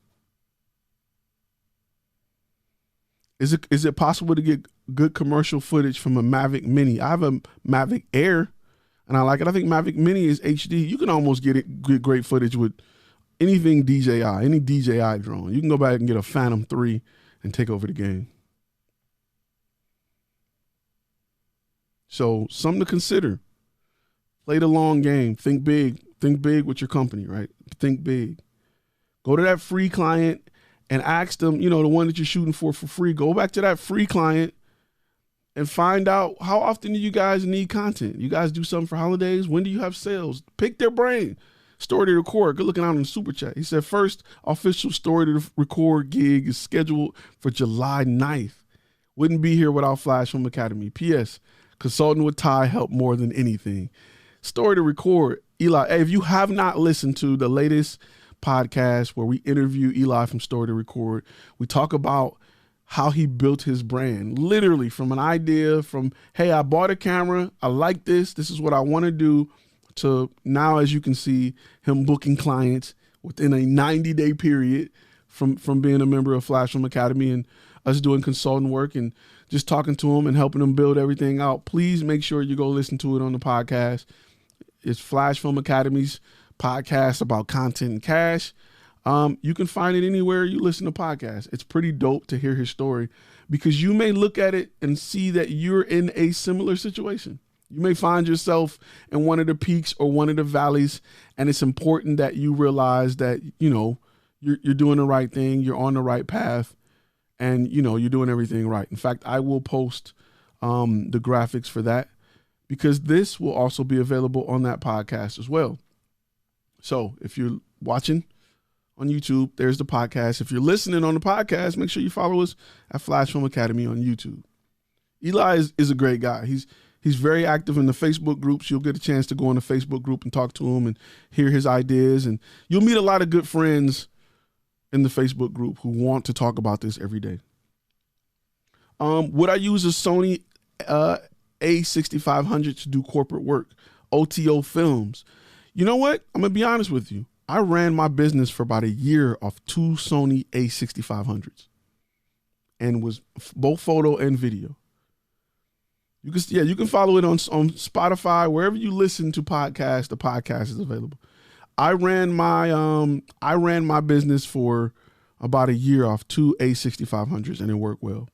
Is it possible to get good commercial footage from a Mavic Mini? I have a Mavic Air, and I like it. I think Mavic Mini is HD. You can almost get great footage with anything DJI, any DJI drone. You can go back and get a Phantom 3 and take over the game. So something to consider. Play the long game. Think big. Think big with your company, right? Think big. Go to that free client and ask them, you know, the one that you're shooting for free, go back to that free client and find out how often do you guys need content. You guys do something for holidays? When do you have sales? Pick their brain. Story to Record. Good looking out in the super chat. He said, first official Story to Record gig is scheduled for July 9th. Wouldn't be here without Flash Film Academy. P.S. Consulting with Ty helped more than anything. Story to Record. Eli, hey, if you have not listened to the latest podcast where we interview Eli from Story to Record, we talk about how he built his brand, literally from an idea from, hey, I bought a camera, I like this is what I want to do, to now, as you can see, him booking clients within a 90-day period from being a member of Flash Film Academy and us doing consulting work and just talking to him and helping him build everything out. Please make sure you go listen to it on the podcast. It's Flash Film Academy's podcast about content and cash. You can find it anywhere you listen to podcasts. It's pretty dope to hear his story because you may look at it and see that you're in a similar situation. You may find yourself in one of the peaks or one of the valleys, and it's important that you realize that, you know, you're doing the right thing, you're on the right path, and, you know, you're doing everything right. In fact, I will post the graphics for that because this will also be available on that podcast as well. So if you're watching on YouTube, there's the podcast. If you're listening on the podcast, make sure you follow us at Flash Film Academy on YouTube. Eli is a great guy. He's very active in the Facebook groups. You'll get a chance to go in the Facebook group and talk to him and hear his ideas. And you'll meet a lot of good friends in the Facebook group who want to talk about this every day. Would I use a Sony A6500 to do corporate work? OTO films. You know what? I'm going to be honest with you. I ran my business for about a year off 2 Sony A6500s and was both photo and video. You can follow it on Spotify, wherever you listen to podcasts. The podcast is available. I ran my business for about a year off 2 A6500s, and it worked well.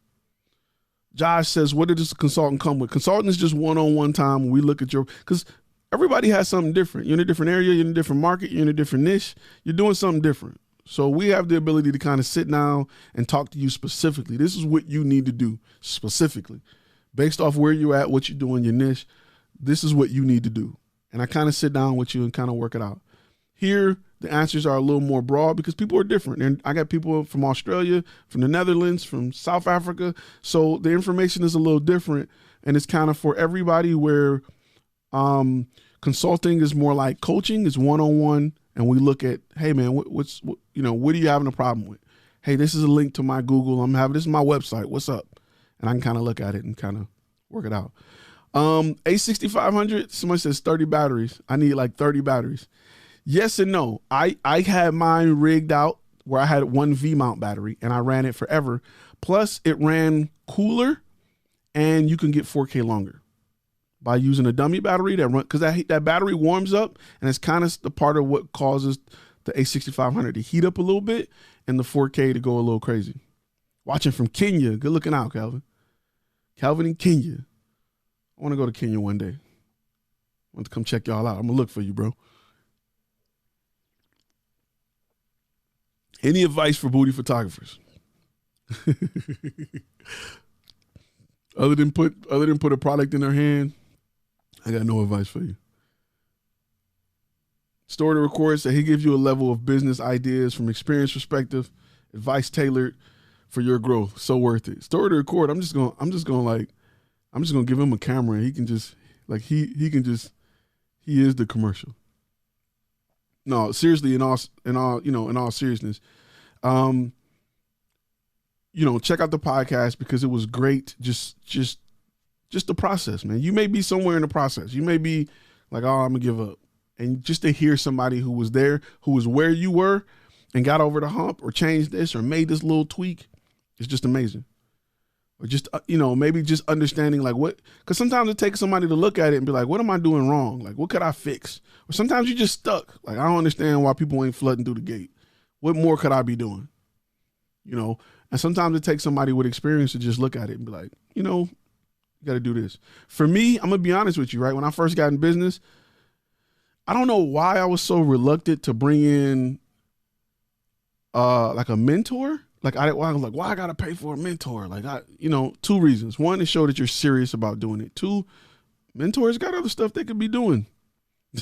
Josh says, what did this consultant come with? Consultant is just one-on-one time when we look at because everybody has something different. You're in a different area, you're in a different market, you're in a different niche, you're doing something different. So we have the ability to kind of sit down and talk to you specifically. This is what you need to do specifically. Based off where you're at, what you do in your niche, this is what you need to do. And I kind of sit down with you and kind of work it out. Here, the answers are a little more broad because people are different. And I got people from Australia, from the Netherlands, from South Africa. So the information is a little different. And it's kind of for everybody where consulting is more like coaching, is one-on-one. And we look at, hey, man, what are you having a problem with? Hey, this is a link to my Google. This is my website. What's up? And I can kind of look at it and kind of work it out. A6500, somebody says 30 batteries. I need like 30 batteries. Yes and no. I had mine rigged out where I had one V-mount battery and I ran it forever. Plus it ran cooler and you can get 4K longer by using a dummy battery because that battery warms up and it's kind of the part of what causes the A6500 to heat up a little bit and the 4K to go a little crazy. Watching from Kenya. Good looking out, Calvin. Calvin in Kenya. I want to go to Kenya one day. I want to come check y'all out. I'm going to look for you, bro. Any advice for booty photographers? Other than put a product in their hand, I got no advice for you. Story to Record said he gives you a level of business ideas from experience perspective, advice tailored for your growth. So worth it. Story to Record. I'm just gonna give him a camera and he can just he is the commercial. No, seriously, in all seriousness, check out the podcast because it was great. Just the process, man. You may be somewhere in the process. You may be like, oh, I'm gonna give up. And just to hear somebody who was there, who was where you were and got over the hump or changed this or made this little tweak, it's just amazing. Or just, maybe just understanding like what, because sometimes it takes somebody to look at it and be like, what am I doing wrong? Like, what could I fix? Or sometimes you're just stuck. Like, I don't understand why people ain't flooding through the gate. What more could I be doing? And sometimes it takes somebody with experience to just look at it and be like, you got to do this. For me, I'm going to be honest with you, right? When I first got in business, I don't know why I was so reluctant to bring in like a mentor. Like I was like, why I gotta pay for a mentor? Like two reasons. One, to show that you're serious about doing it. Two, mentors got other stuff they could be doing.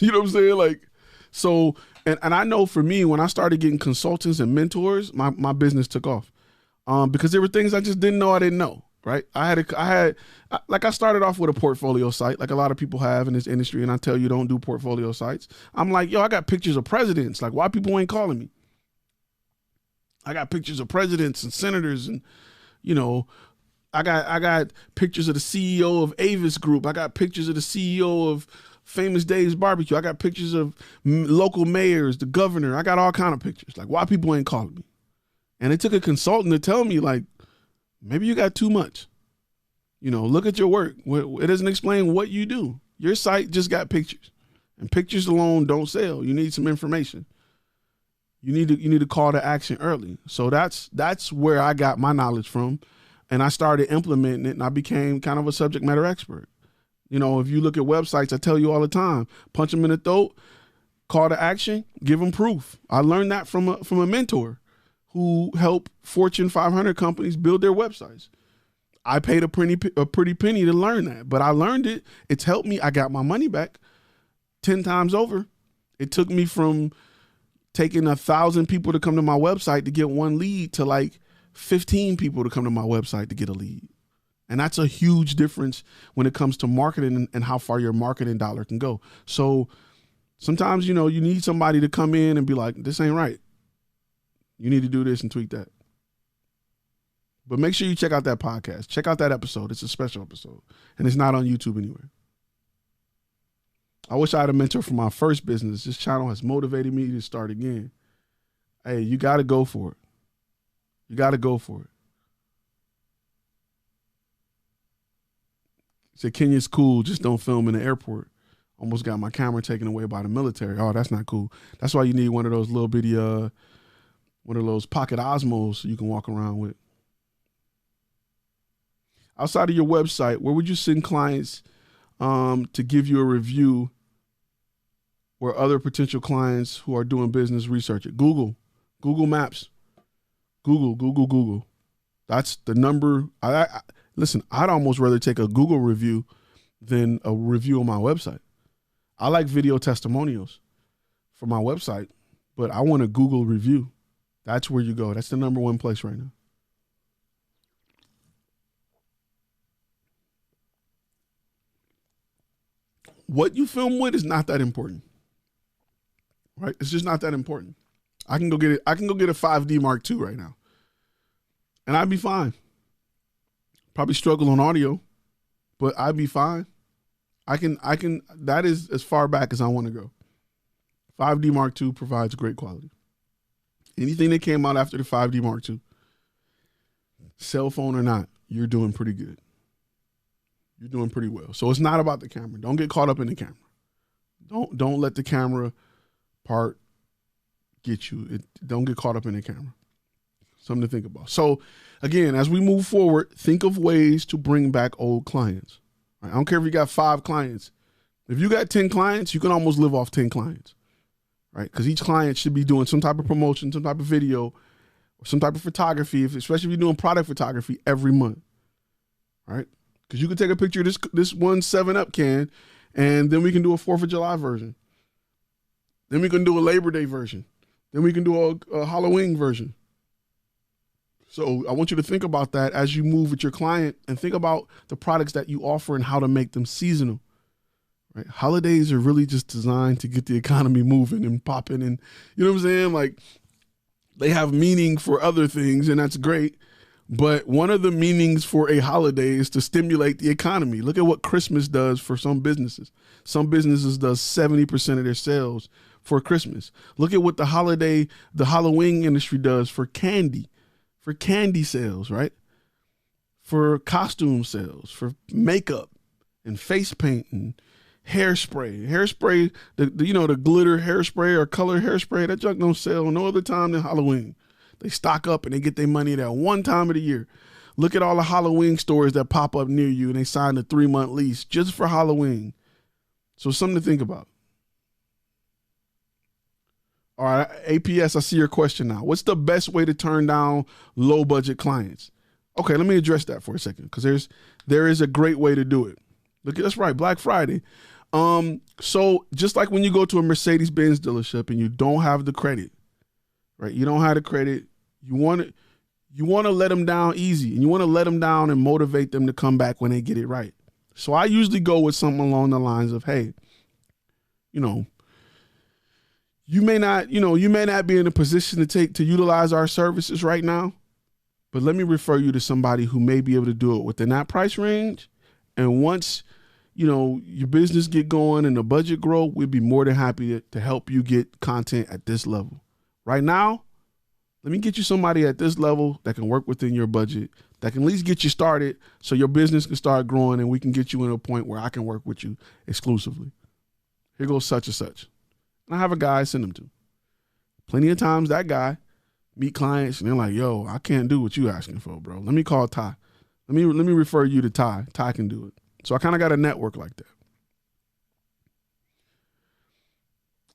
You know what I'm saying? Like, so, and I know for me, when I started getting consultants and mentors, my business took off. Because there were things I just didn't know I didn't know. Right. I started off with a portfolio site, like a lot of people have in this industry. And I tell you, don't do portfolio sites. I'm like, yo, I got pictures of presidents. Like, why people ain't calling me? I got pictures of presidents and senators, and I got pictures of the CEO of Avis Group. I got pictures of the CEO of Famous Dave's Barbecue. I got pictures of local mayors, the governor. I got all kind of pictures. Like, why people ain't calling me? And it took a consultant to tell me, like, maybe you got too much. Look at your work. It doesn't explain what you do. Your site just got pictures, and pictures alone don't sell. You need some information. You need to call to action early. So that's where I got my knowledge from, and I started implementing it, and I became kind of a subject matter expert. If you look at websites, I tell you all the time, punch them in the throat, call to action, give them proof. I learned that from a mentor who helped Fortune 500 companies build their websites. I paid a pretty penny to learn that, but I learned it. It's helped me. I got my money back 10 times over. It took me from taking 1,000 people to come to my website to get one lead to like 15 people to come to my website to get a lead. And that's a huge difference when it comes to marketing and how far your marketing dollar can go. So sometimes, you need somebody to come in and be like, this ain't right. You need to do this and tweak that. But make sure you check out that podcast. Check out that episode. It's a special episode, and it's not on YouTube anywhere. I wish I had a mentor for my first business. This channel has motivated me to start again. Hey, you got to go for it. You got to go for it. Said Kenya's cool, just don't film in the airport. Almost got my camera taken away by the military. Oh, that's not cool. That's why you need one of those little bitty, one of those pocket Osmos you can walk around with. Outside of your website, where would you send clients to give you a review where other potential clients who are doing business research it? Google Maps, Google. That's the number. Listen, I'd almost rather take a Google review than a review on my website. I like video testimonials for my website, but I want a Google review. That's where you go. That's the number one place right now. What you film with is not that important, right? It's just not that important. I can go get it. I can go get a 5D Mark II right now, and I'd be fine. Probably struggle on audio, but I'd be fine. I can. That is as far back as I want to go. 5D Mark II provides great quality. Anything that came out after the 5D Mark II, cell phone or not, you're doing pretty good. You're doing pretty well. So it's not about the camera. Don't get caught up in the camera. Don't let the camera part get you. Don't get caught up in the camera. Something to think about. So again, as we move forward, think of ways to bring back old clients. Right? I don't care if you got 5 clients. If you got 10 clients, you can almost live off 10 clients, right? Because each client should be doing some type of promotion, some type of video, or some type of photography, especially if you're doing product photography every month, right? Because you can take a picture of this one 7-Up can, and then we can do a 4th of July version. Then we can do a Labor Day version. Then we can do a Halloween version. So I want you to think about that as you move with your client, and think about the products that you offer and how to make them seasonal. Right? Holidays are really just designed to get the economy moving and popping, and you know what I'm saying? Like, they have meaning for other things, and that's great. But one of the meanings for a holiday is to stimulate the economy. Look at what Christmas does for some businesses. Some businesses does 70% of their sales for Christmas. Look at what the Halloween industry does for candy sales, right? For costume sales, for makeup and face paint and hairspray. The glitter hairspray or color hairspray, that junk don't sell no other time than Halloween. They stock up and they get their money that one time of the year. Look at all the Halloween stores that pop up near you, and they sign a 3-month lease just for Halloween. So something to think about. All right, APS, I see your question now. What's the best way to turn down low budget clients? Okay, let me address that for a second, because there is a great way to do it. Look, that's right, Black Friday. So just like when you go to a Mercedes-Benz dealership and you don't have the credit, right? You don't have the credit. You want to let them down easy, and you want to let them down and motivate them to come back when they get it right. So I usually go with something along the lines of, hey, you may not be in a position to utilize our services right now, but let me refer you to somebody who may be able to do it within that price range. And once, your business get going and the budget grow, we'd be more than happy to help you get content at this level. Right now, let me get you somebody at this level that can work within your budget, that can at least get you started so your business can start growing and we can get you in a point where I can work with you exclusively. Here goes such and such. And I have a guy I send them to. Plenty of times that guy meet clients and they're like, yo, I can't do what you asking for, bro. Let me call Ty. Let me refer you to Ty. Ty can do it. So I kind of got a network like that.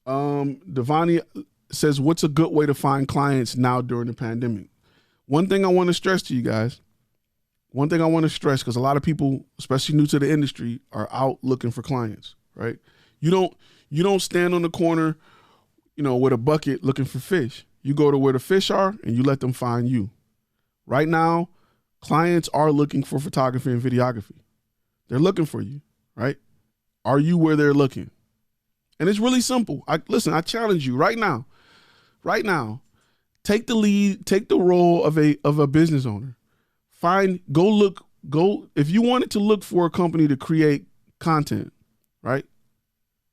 Devani says, what's a good way to find clients now during the pandemic? One thing I want to stress to you guys, because a lot of people, especially new to the industry, are out looking for clients, right? You don't stand on the corner, with a bucket looking for fish. You go to where the fish are and you let them find you. Right now, clients are looking for photography and videography. They're looking for you, right? Are you where they're looking? And it's really simple. I challenge you right now, take the lead, take the role of a business owner. If you wanted to look for a company to create content, right?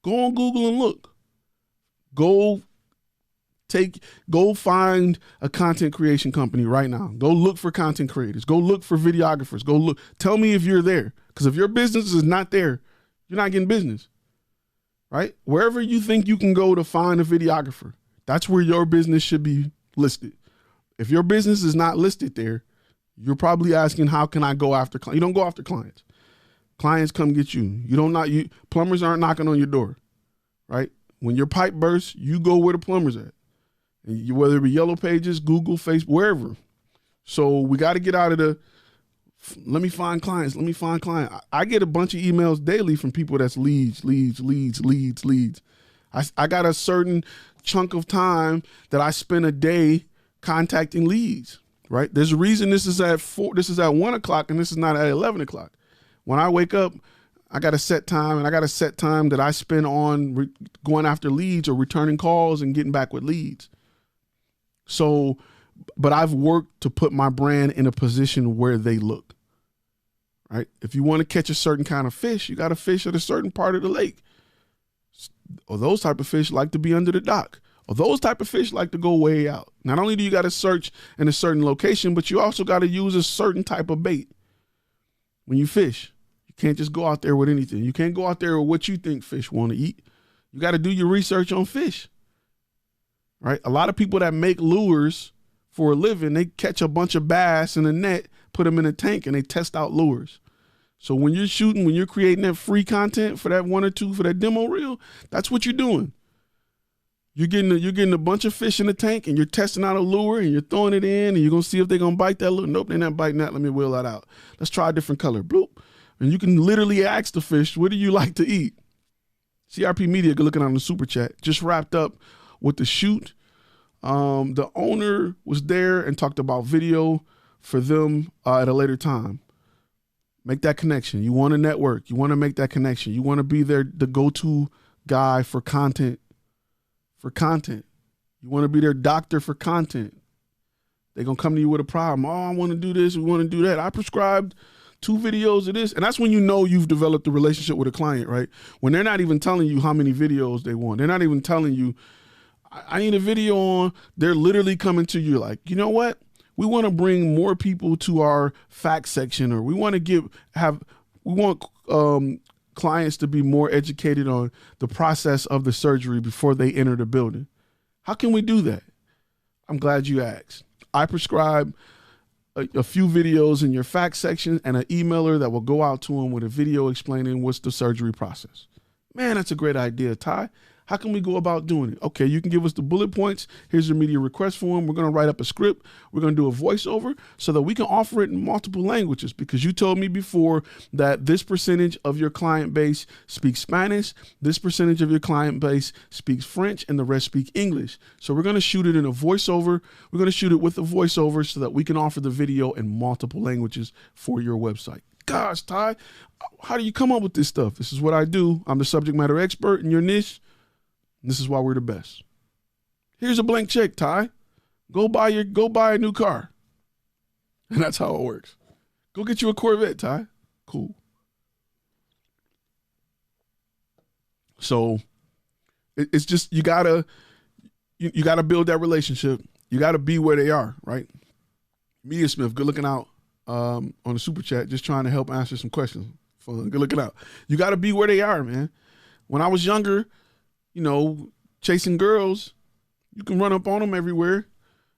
Go on Google and look. Go find a content creation company right now. Go look for content creators. Go look for videographers. Go look. Tell me if you're there. Because if your business is not there, you're not getting business, right? Wherever you think you can go to find a videographer, that's where your business should be listed. If your business is not listed there, you're probably asking, how can I go after clients? You don't go after clients. Clients come get you. Plumbers aren't knocking on your door, right? When your pipe bursts, you go where the plumber's at. And whether it be Yellow Pages, Google, Facebook, wherever. So we got to get out of let me find clients. I get a bunch of emails daily from people that's leads. I got a certain chunk of time that I spend a day contacting leads, right? There's a reason this is at 1 o'clock and this is not at 11 o'clock. When I wake up, I got a set time, and I got a set time that I spend on going after leads or returning calls and getting back with leads. So, but I've worked to put my brand in a position where they look, right? If you want to catch a certain kind of fish, you got to fish at a certain part of the lake. Or those type of fish like to be under the dock. Or those type of fish like to go way out. Not only do you got to search in a certain location, but you also got to use a certain type of bait when you fish. Can't just go out there with anything. You can't go out there with what you think fish want to eat. You got to do your research on fish, right? A lot of people that make lures for a living, they catch a bunch of bass in a net, put them in a tank, and they test out lures. So when you're creating that free content for that one or two, for that demo reel, that's what you're doing. You're getting a bunch of fish in a tank, and you're testing out a lure, and you're throwing it in, and you're going to see if they're going to bite that lure. Nope, they're not biting that. Let me wheel that out. Let's try a different color. Bloop. And you can literally ask the fish, what do you like to eat? CRP Media, good looking on the super chat, just wrapped up with the shoot. The owner was there and talked about video for them at a later time. Make that connection. You want to network. You want to make that connection. You want to be the go-to guy for content. You want to be their doctor for content. They're going to come to you with a problem. Oh, I want to do this. We want to do that. I prescribed 2 videos of this. And that's when you know you've developed a relationship with a client, right? When they're not even telling you how many videos they want. They're not even telling you, I need a video on. They're literally coming to you like, you know what? We want to bring more people to our fact section, or we want clients to be more educated on the process of the surgery before they enter the building. How can we do that? I'm glad you asked. I prescribe a few videos in your fact section and an emailer that will go out to them with a video explaining what's the surgery process. Man, that's a great idea, Ty. How can we go about doing it? Okay, you can give us the bullet points. Here's your media request form. We're going to write up a script. We're going to do a voiceover so that we can offer it in multiple languages, because you told me before that this percentage of your client base speaks Spanish, this percentage of your client base speaks French, and the rest speak English. So we're going to shoot it in a voiceover. We're going to shoot it with a voiceover so that we can offer the video in multiple languages for your website. Gosh, Ty, how do you come up with this stuff? This is what I do. I'm the subject matter expert in your niche. This is why we're the best. Here's a blank check, Ty. Go buy a new car. And that's how it works. Go get you a Corvette, Ty. Cool. So it's just, you gotta build that relationship. You gotta be where they are, right? Media Smith, good looking out on the super chat, just trying to help answer some questions. Fun, good looking out. You gotta be where they are, man. When I was younger, you know, chasing girls, you can run up on them everywhere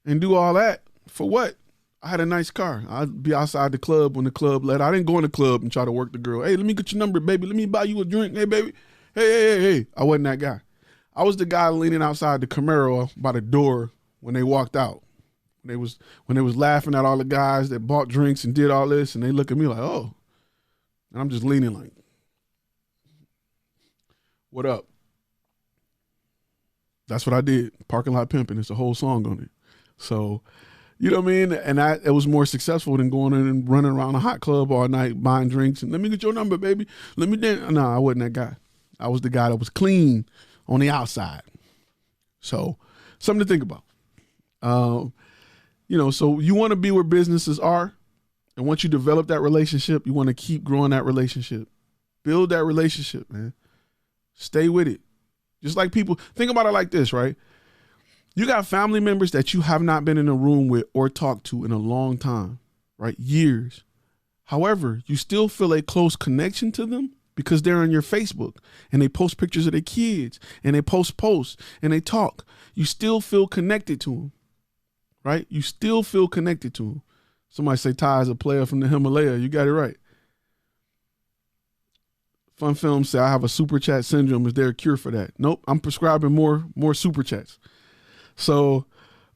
and do all that. For what? I had a nice car. I'd be outside the club when the club let. I didn't go in the club and try to work the girl. Hey, let me get your number, baby. Let me buy you a drink. Hey, baby. Hey. I wasn't that guy. I was the guy leaning outside the Camaro by the door when they walked out. When they was laughing at all the guys that bought drinks and did all this, and they look at me like, oh. And I'm just leaning like, what up? That's what I did. Parking lot pimping. It's a whole song on it. So, you know what I mean? And it was more successful than going in and running around a hot club all night buying drinks and let me get your number, baby. Let me dance. No, I wasn't that guy. I was the guy that was clean on the outside. So, something to think about. You know, so you want to be where businesses are. And once you develop that relationship, you want to keep growing that relationship. Build that relationship, man. Stay with it. Just like people, think about it like this, right? You got family members that you have not been in a room with or talked to in a long time, right? Years. However, you still feel a close connection to them because they're on your Facebook and they post pictures of their kids and they posts and they talk. You still feel connected to them, right? You still feel connected to them. Somebody say Ty is a player from the Himalaya. You got it right. Fun Film say, I have a super chat syndrome. Is there a cure for that? Nope. I'm prescribing more super chats. So,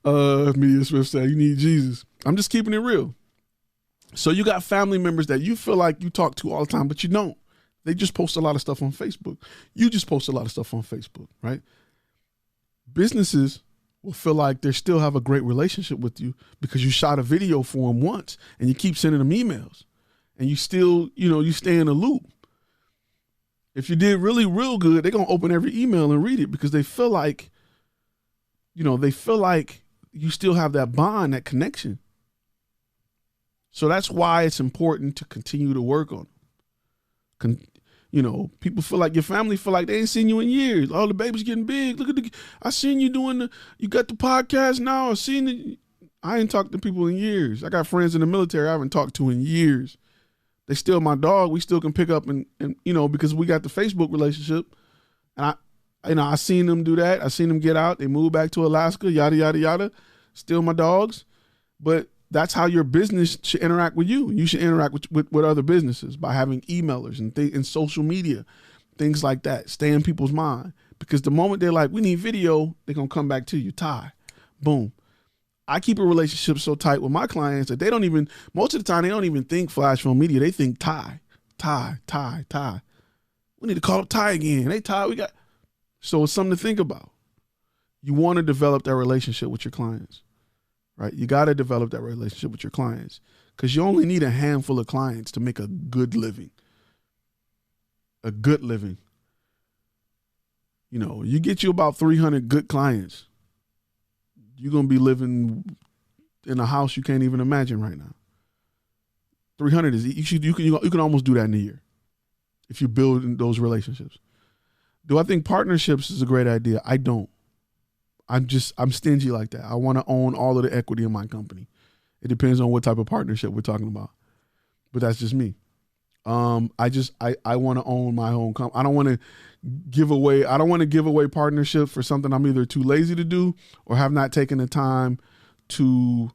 Media Swift said, you need Jesus. I'm just keeping it real. So you got family members that you feel like you talk to all the time, but you don't. They just post a lot of stuff on Facebook. You just post a lot of stuff on Facebook, right? Businesses will feel like they still have a great relationship with you because you shot a video for them once and you keep sending them emails and you still, you stay in a loop. If you did really real good, they're going to open every email and read it because they feel like, you still have that bond, that connection. So that's why it's important to continue to work on them. People feel like, your family feel like they ain't seen you in years. Oh, the baby's getting big. Look at I seen you you got the podcast now. I ain't talked to people in years. I got friends in the military I haven't talked to in years. They still my dog. We still can pick up and because we got the Facebook relationship. And I seen them do that. I seen them get out. They moved back to Alaska, yada, yada, yada. Still my dogs. But that's how your business should interact with you. You should interact with other businesses by having emailers and social media, things like that. Stay in people's mind. Because the moment they're like, we need video, they're going to come back to you. Ty, boom. I keep a relationship so tight with my clients that most of the time, they don't even think flash film media. They think Ty. We need to call up Ty again. Hey, Ty, so it's something to think about. You want to develop that relationship with your clients, right? You got to develop that relationship with your clients because you only need a handful of clients to make a good living. A good living. You get you about 300 good clients. You're going to be living in a house you can't even imagine right now. 300 is, you can almost do that in a year if you build those relationships. Do I think partnerships is a great idea? I don't. I'm stingy like that. I want to own all of the equity in my company. It depends on what type of partnership we're talking about. But that's just me. I want to own my own company. I don't want to give away partnership for something I'm either too lazy to do or have not taken the time to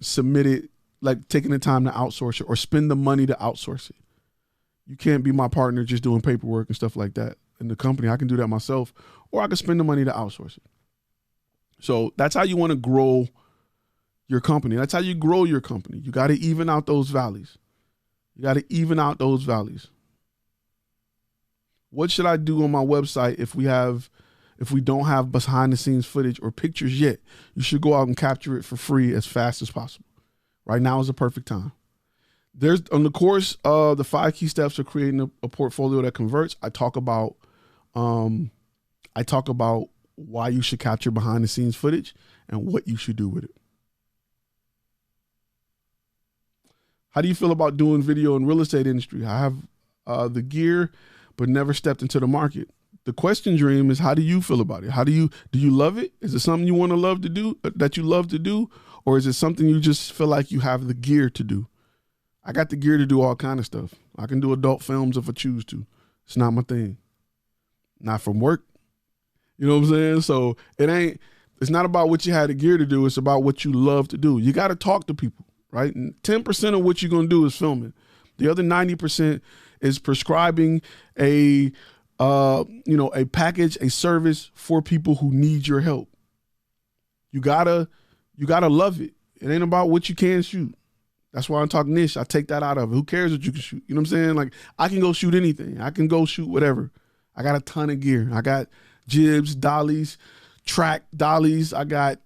submit it, like taking the time to outsource it or spend the money to outsource it. You can't be my partner just doing paperwork and stuff like that. in the company. I can do that myself, or I can spend the money to outsource it. So that's how you want to grow your company. That's how you grow your company. You got to even out those valleys. You got to even out those valleys. What should I do on my website if we don't have behind the scenes footage or pictures yet? You should go out and capture it for free as fast as possible. Right now is the perfect time. There's on the course, the 5 key steps of creating a portfolio that converts. I talk about why you should capture behind the scenes footage and what you should do with it. How do you feel about doing video in real estate industry? I have the gear, but never stepped into the market. The question, Dream, is how do you feel about it? Do you love it? Is it something you want to love to do, that you love to do? Or is it something you just feel like you have the gear to do? I got the gear to do all kind of stuff. I can do adult films if I choose to. It's not my thing. Not from work. You know what I'm saying? So it's not about what you had the gear to do. It's about what you love to do. You got to talk to people, right? And 10% of what you're going to do is filming. The other 90% is prescribing a package, a service for people who need your help. You gotta love it. It ain't about what you can shoot. That's why I'm talking niche. I take that out of it. Who cares what you can shoot? You know what I'm saying? Like, I can go shoot anything. I can go shoot whatever. I got a ton of gear. I got jibs, dollies, track dollies. I got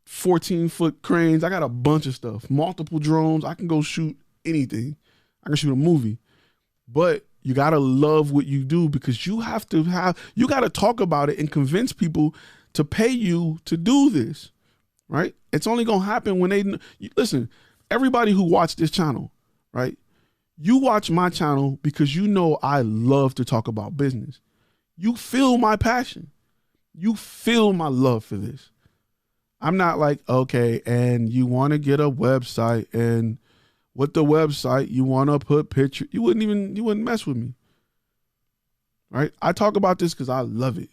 14-foot cranes. I got a bunch of stuff. Multiple drones. I can go shoot anything. I can shoot a movie. But you got to love what you do, because you got to talk about it and convince people to pay you to do this, right? It's only going to happen when listen, everybody who watched this channel, right? You watch my channel because you know I love to talk about business. You feel my passion. You feel my love for this. I'm not like, okay, and you want to get a website, and with the website, you want to put pictures. You wouldn't mess with me, right? I talk about this because I love it.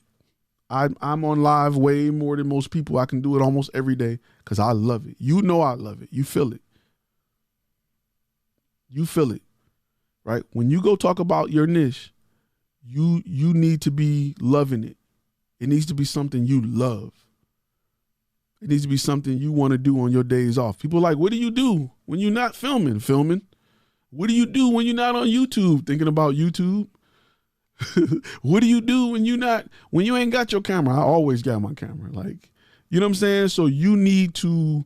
I'm on live way more than most people. I can do it almost every day because I love it. You know I love it. You feel it. You feel it, right? When you go talk about your niche, you need to be loving it. It needs to be something you love. It needs to be something you want to do on your days off. People are like, what do you do when you're not filming? Filming. What do you do when you're not on YouTube? Thinking about YouTube. What do you do when you ain't got your camera? I always got my camera. Like, you know what I'm saying? So you need to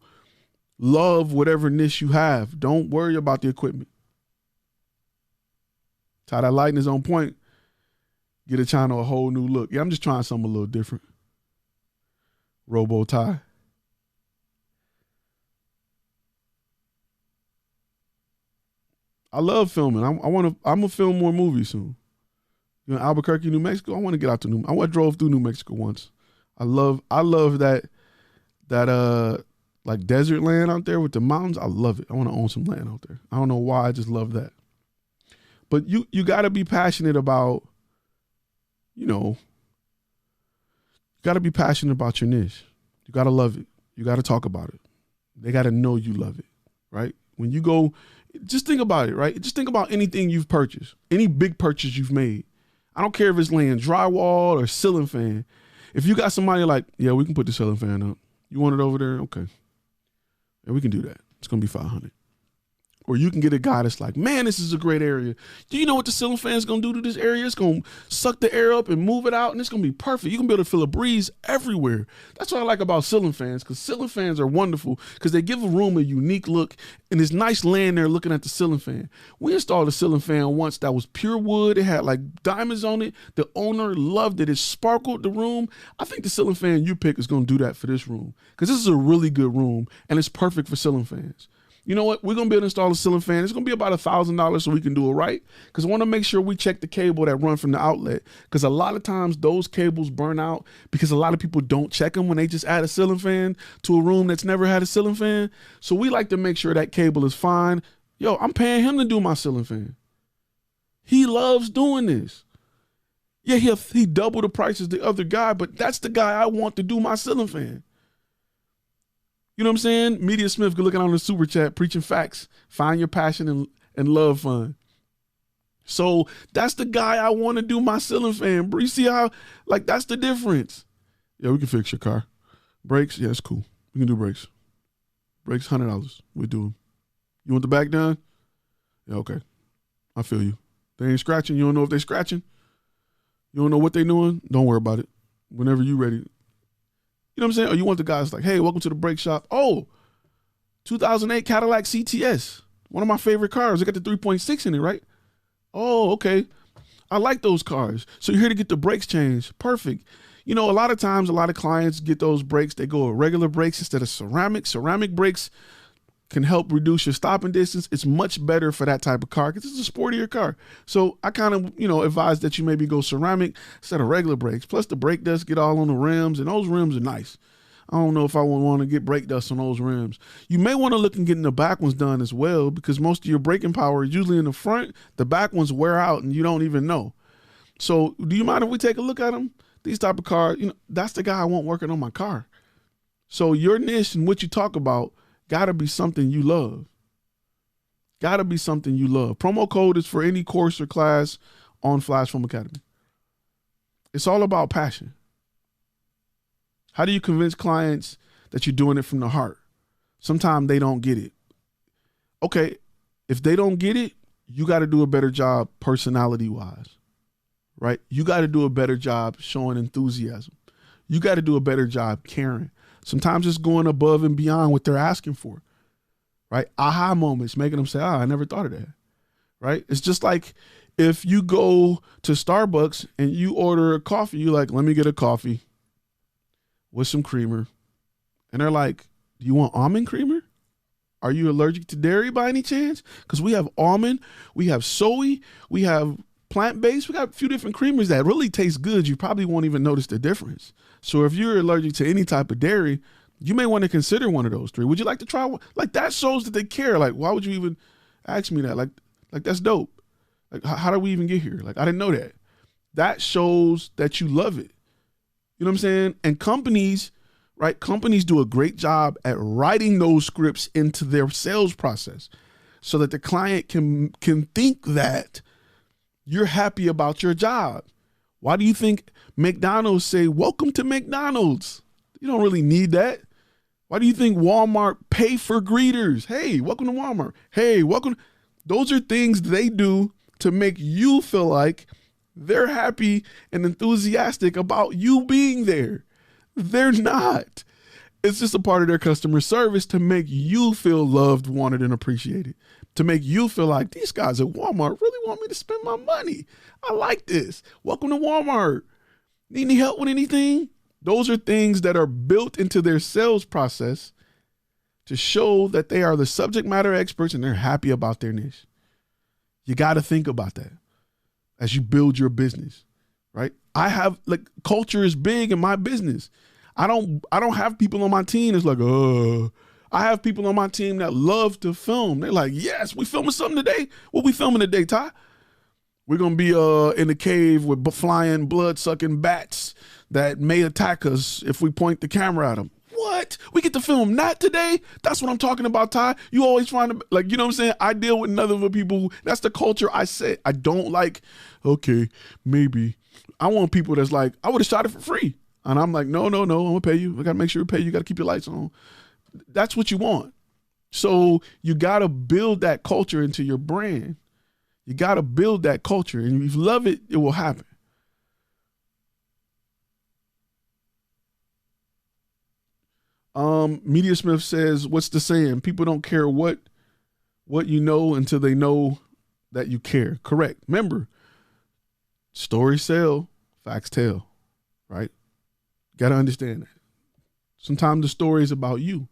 love whatever niche you have. Don't worry about the equipment. Tie that lighting is on point. Get a channel a whole new look. Yeah, I'm just trying something a little different. Robo tie. I love filming. I'm gonna film more movies soon. You know, Albuquerque, New Mexico. I want to get out to I drove through New Mexico once. I love that like desert land out there with the mountains. I love it. I want to own some land out there. I don't know why. I just love that. But you got to be passionate about, you got to be passionate about your niche. You got to love it. You got to talk about it. They got to know you love it, right? When you go, just think about it, right? Just think about anything you've purchased, any big purchase you've made. I don't care if it's laying drywall or ceiling fan. If you got somebody like, yeah, we can put the ceiling fan up. You want it over there? Okay. Yeah, we can do that. It's going to be $500. Or you can get a guy that's like, man, this is a great area. Do you know what the ceiling fan is going to do to this area? It's going to suck the air up and move it out, and it's going to be perfect. You can be able to feel a breeze everywhere. That's what I like about ceiling fans, because ceiling fans are wonderful because they give a room a unique look, and it's nice laying there looking at the ceiling fan. We installed a ceiling fan once that was pure wood. It had like diamonds on it. The owner loved it. It sparkled the room. I think the ceiling fan you pick is going to do that for this room, because this is a really good room, and it's perfect for ceiling fans. You know what? We're going to be able to install a ceiling fan. It's going to be about $1,000 so we can do it right, because I want to make sure we check the cable that run from the outlet, because a lot of times those cables burn out because a lot of people don't check them when they just add a ceiling fan to a room that's never had a ceiling fan. So we like to make sure that cable is fine. Yo, I'm paying him to do my ceiling fan. He loves doing this. Yeah, he double the price as the other guy, but that's the guy I want to do my ceiling fan. You know what I'm saying? Media Smith, good looking on the super chat, preaching facts. Find your passion and love fun. So that's the guy I want to do my ceiling fan. You see how, like, that's the difference. Yeah, we can fix your car. Brakes, yeah, it's cool. We can do brakes. Brakes, $100. We do them. You want the back done? Yeah, okay. I feel you. They ain't scratching. You don't know if they scratching? You don't know what they doing? Don't worry about it. Whenever you ready. You know what I'm saying? Or you want the guys like, hey, welcome to the brake shop. Oh, 2008 Cadillac CTS. One of my favorite cars. They got the 3.6 in it, right? Oh, okay. I like those cars. So you're here to get the brakes changed. Perfect. You know, a lot of times, a lot of clients get those brakes. They go with regular brakes instead of ceramic. Ceramic brakes can help reduce your stopping distance. It's much better for that type of car because it's a sportier car. So I kind of, advise that you maybe go ceramic instead of regular brakes. Plus the brake dust get all on the rims, and those rims are nice. I don't know if I would want to get brake dust on those rims. You may want to look and getting the back ones done as well, because most of your braking power is usually in the front. The back ones wear out and you don't even know. So do you mind if we take a look at them? These type of cars, that's the guy I want working on my car. So your niche and what you talk about gotta be something you love. Gotta be something you love. Promo code is for any course or class on Flash Film Academy. It's all about passion. How do you convince clients that you're doing it from the heart? Sometimes they don't get it. Okay, if they don't get it, you got to do a better job personality-wise, right? You got to do a better job showing enthusiasm. You got to do a better job caring. Sometimes it's going above and beyond what they're asking for, right? Aha moments, making them say, I never thought of that, right? It's just like if you go to Starbucks and you order a coffee, you're like, let me get a coffee with some creamer. And they're like, do you want almond creamer? Are you allergic to dairy by any chance? Because we have almond, we have soy, we have plant-based. We got a few different creamers that really taste good. You probably won't even notice the difference. So if you're allergic to any type of dairy, you may want to consider one of those three. Would you like to try one? Like, that shows that they care. Like, why would you even ask me that? Like that's dope. Like, how did we even get here? Like, I didn't know that. That shows that you love it. You know what I'm saying? And companies, right? Companies do a great job at writing those scripts into their sales process so that the client can think that you're happy about your job. Why do you think McDonald's say, welcome to McDonald's? You don't really need that. Why do you think Walmart pay for greeters? Hey, welcome to Walmart. Hey, welcome. Those are things they do to make you feel like they're happy and enthusiastic about you being there. They're not. It's just a part of their customer service to make you feel loved, wanted, and appreciated. To make you feel like these guys at Walmart really want me to spend my money. I like this. Welcome to Walmart. Need any help with anything? Those are things that are built into their sales process to show that they are the subject matter experts and they're happy about their niche. You got to think about that as you build your business, right? I have, like, culture is big in my business. I don't have people on my team that's like, I have people on my team that love to film. They're like, yes, we filming something today. What we filming today, Ty? We're going to be in the cave with flying, blood-sucking bats that may attack us if we point the camera at them. What? We get to film that today? That's what I'm talking about, Ty. You always trying to, like, you know what I'm saying? I deal with none of the people. That's the culture I say. I don't like, okay, maybe. I want people that's like, I would have shot it for free. And I'm like, no, I'm going to pay you. I got to make sure we pay you. You got to keep your lights on. That's what you want. So you got to build that culture into your brand. You got to build that culture. And if you love it, it will happen. Media Smith says, what's the saying? People don't care what you know until they know that you care. Correct. Remember, stories sell, facts tell, right? Got to understand that. Sometimes the story is about you,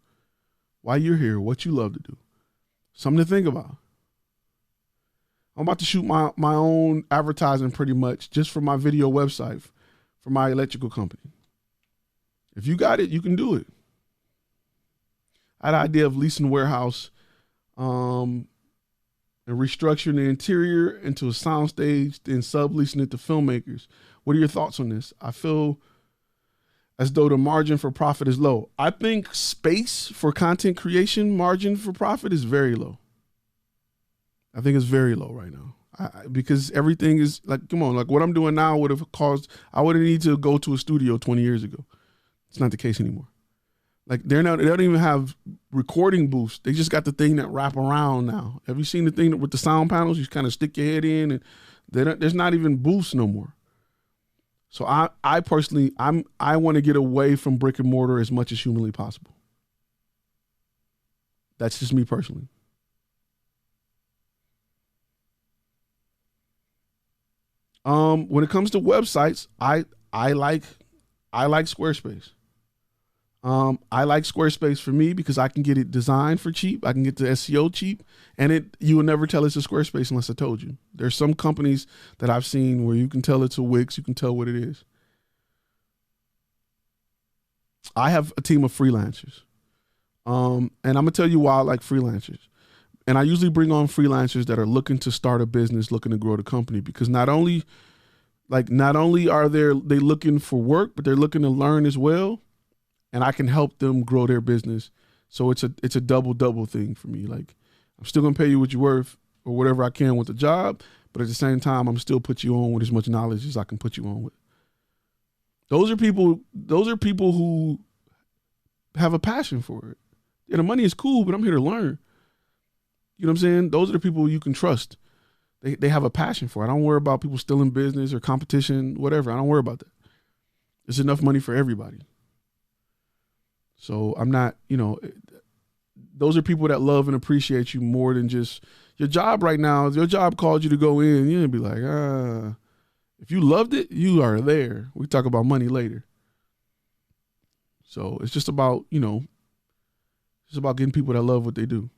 why you're here, what you love to do. Something to think about. I'm about to shoot my own advertising pretty much just for my video website for my electrical company. If you got it, you can do it. I had an idea of leasing a warehouse and restructuring the interior into a soundstage, then subleasing it to filmmakers. What are your thoughts on this? I feel as though the margin for profit is low. I think space for content creation, margin for profit is very low. I think it's very low right now. Because everything is like, come on, like what I'm doing now would have caused, I wouldn't need to go to a studio 20 years ago. It's not the case anymore. Like they don't even have recording booths. They just got the thing that wrap around now. Have you seen the thing with the sound panels? You kind of stick your head in, and there's not even booths no more. So I personally, I want to get away from brick and mortar as much as humanly possible. That's just me personally. When it comes to websites, I like Squarespace. I like Squarespace for me because I can get it designed for cheap. I can get the SEO cheap, and you will never tell it's a Squarespace unless I told you. There's some companies that I've seen where you can tell it's a Wix. You can tell what it is. I have a team of freelancers, and I'm gonna tell you why I like freelancers. And I usually bring on freelancers that are looking to start a business, looking to grow the company, because not only are they looking for work, but they're looking to learn as well. And I can help them grow their business. So it's a double thing for me. Like, I'm still gonna pay you what you're worth or whatever I can with the job, but at the same time, I'm still put you on with as much knowledge as I can put you on with. Those are people who have a passion for it. Yeah, the money is cool, but I'm here to learn. You know what I'm saying? Those are the people you can trust. They have a passion for it. I don't worry about people stealing business or competition, whatever. I don't worry about that. There's enough money for everybody. So I'm not, those are people that love and appreciate you more than just your job right now. If your job called you to go in, you're going to be like, if you loved it, you are there. We talk about money later. So it's just about, it's about getting people that love what they do.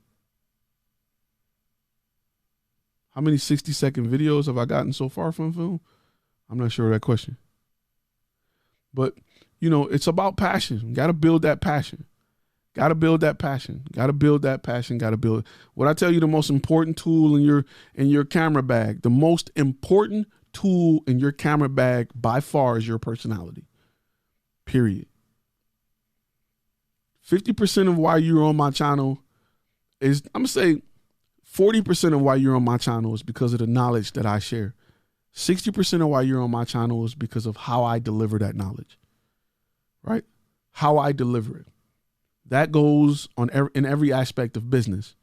How many 60-second videos have I gotten so far from film? I'm not sure of that question. But it's about passion. You got to build that passion. Got to build that passion. Got to build that passion. Got to build. What I tell you, the most important tool in your camera bag, the most important tool in your camera bag by far is your personality. Period. 50% of why you're on my channel is, I'm going to say 40% of why you're on my channel is because of the knowledge that I share. 60% of why you're on my channel is because of how I deliver that knowledge. Right? How I deliver it. That goes in every aspect of business.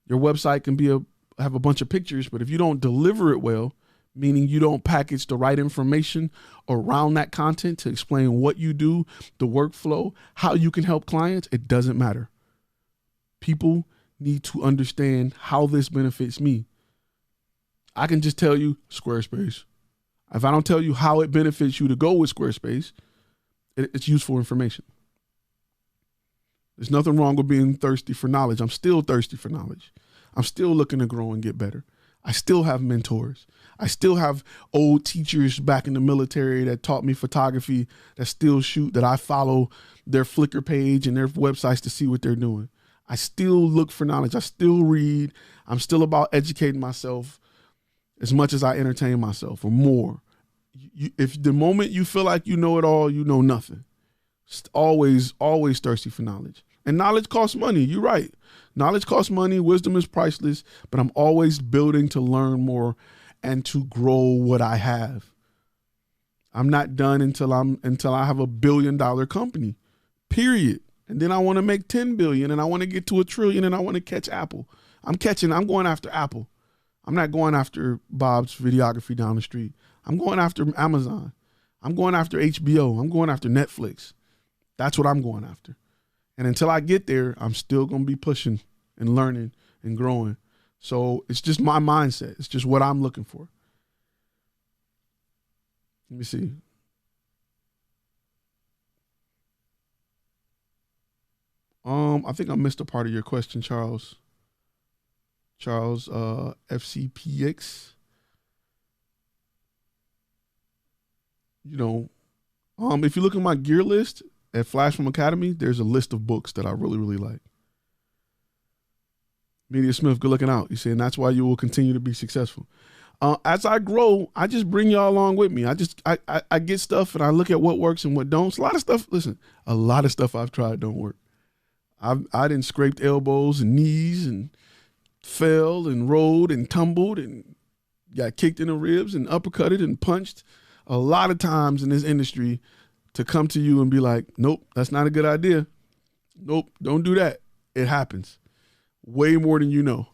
Your website can have a bunch of pictures, but if you don't deliver it well, meaning you don't package the right information around that content to explain what you do, the workflow, how you can help clients, it doesn't matter. People need to understand how this benefits me. I can just tell you Squarespace. If I don't tell you how it benefits you to go with Squarespace, it's useful information. There's nothing wrong with being thirsty for knowledge. I'm still thirsty for knowledge. I'm still looking to grow and get better. I still have mentors. I still have old teachers back in the military that taught me photography that still shoot, that I follow their Flickr page and their websites to see what they're doing. I still look for knowledge. I still read. I'm still about educating myself as much as I entertain myself or more. If the moment you feel like you know it all, you know nothing. Always thirsty for knowledge. And knowledge costs money. You're right. Knowledge costs money. Wisdom is priceless. But I'm always building to learn more and to grow what I have. I'm not done until I have $1 billion company. Period. And then I want to make 10 billion and I want to get to 1 trillion and I want to catch Apple. I'm going after Apple. I'm not going after Bob's Videography down the street. I'm going after Amazon. I'm going after HBO. I'm going after Netflix. That's what I'm going after. And until I get there, I'm still going to be pushing and learning and growing. So it's just my mindset. It's just what I'm looking for. Let me see. I think I missed a part of your question, Charles. FCPX. If you look at my gear list at Flash Film Academy, there's a list of books that I really, really like. Media Smith, good looking out. He's saying that's why you will continue to be successful. As I grow, I just bring y'all along with me. I get stuff and I look at what works and what don't. A lot of stuff I've tried don't work. I done scraped elbows and knees and fell and rolled and tumbled and got kicked in the ribs and uppercutted and punched a lot of times in this industry to come to you and be like, nope, that's not a good idea. Nope, don't do that. It happens. Way more than you know.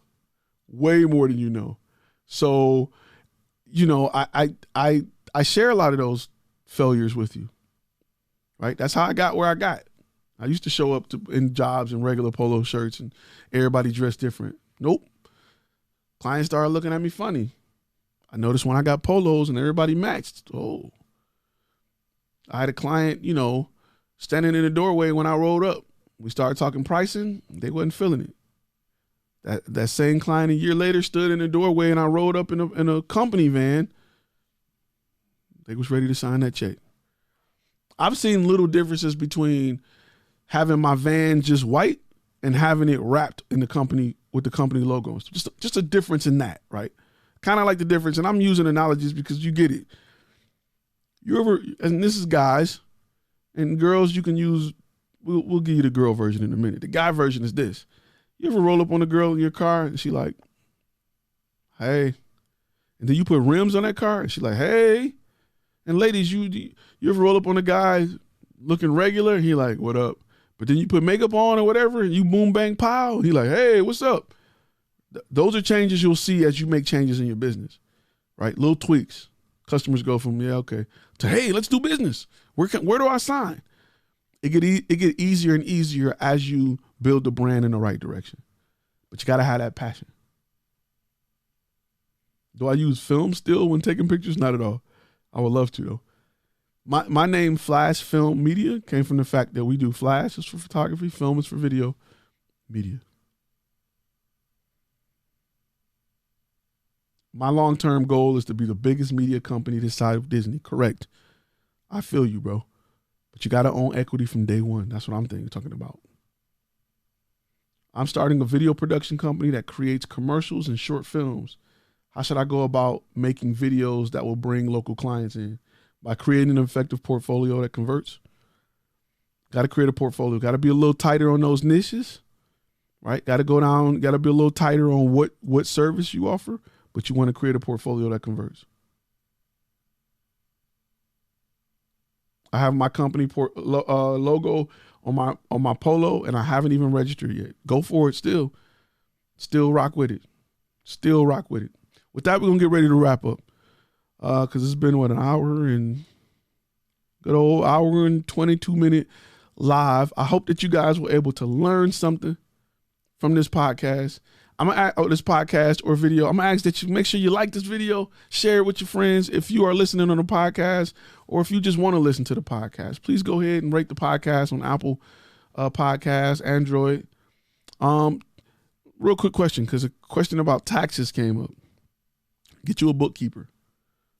Way more than you know. So, you know, I share a lot of those failures with you, right? That's how I got where I got. I used to show up in jobs in regular polo shirts and everybody dressed different. Nope. Clients started looking at me funny. I noticed when I got polos and everybody matched. Oh, I had a client, you know, standing in the doorway when I rolled up. We started talking pricing. They wasn't feeling it. That same client a year later stood in the doorway and I rolled up in a company van. They was ready to sign that check. I've seen little differences between having my van just white and having it wrapped in the company with the company logos. Just a difference in that, right? Kind of like the difference, and I'm using analogies because you get it. You ever, and this is guys and girls, you can use, we'll give you the girl version in a minute. The guy version is this. You ever roll up on a girl in your car and she like, hey, and then you put rims on that car and she like, hey, and ladies, you ever roll up on a guy looking regular and he like, what up? But then you put makeup on or whatever and you boom, bang, pow. He like, hey, what's up? Those are changes you'll see as you make changes in your business, right? Little tweaks. Customers go from, yeah, okay, to, hey, let's do business. Where do I sign? It get easier and easier as you build the brand in the right direction. But you got to have that passion. Do I use film still when taking pictures? Not at all. I would love to, though. My name, Flash Film Media, came from the fact that we do flash is for photography, film is for video, media. My long-term goal is to be the biggest media company this side of Disney. Correct. I feel you, bro. But you got to own equity from day one. That's what I'm talking about. I'm starting a video production company that creates commercials and short films. How should I go about making videos that will bring local clients in? By creating an effective portfolio that converts. Got to create a portfolio. Got to be a little tighter on those niches, right? Got to go down, got to be a little tighter on what service you offer, but you want to create a portfolio that converts. I have my company logo on my polo, and I haven't even registered yet. Go for it still. Still rock with it. Still rock with it. With that, we're going to get ready to wrap up. Because it's been, an hour and good old hour and 22-minute live. I hope that you guys were able to learn something from this podcast. This podcast or video. I'm going to ask that you make sure you like this video, share it with your friends. If you are listening on the podcast or if you just want to listen to the podcast, please go ahead and rate the podcast on Apple Podcasts, Android. Real quick question, because a question about taxes came up. Get you a bookkeeper.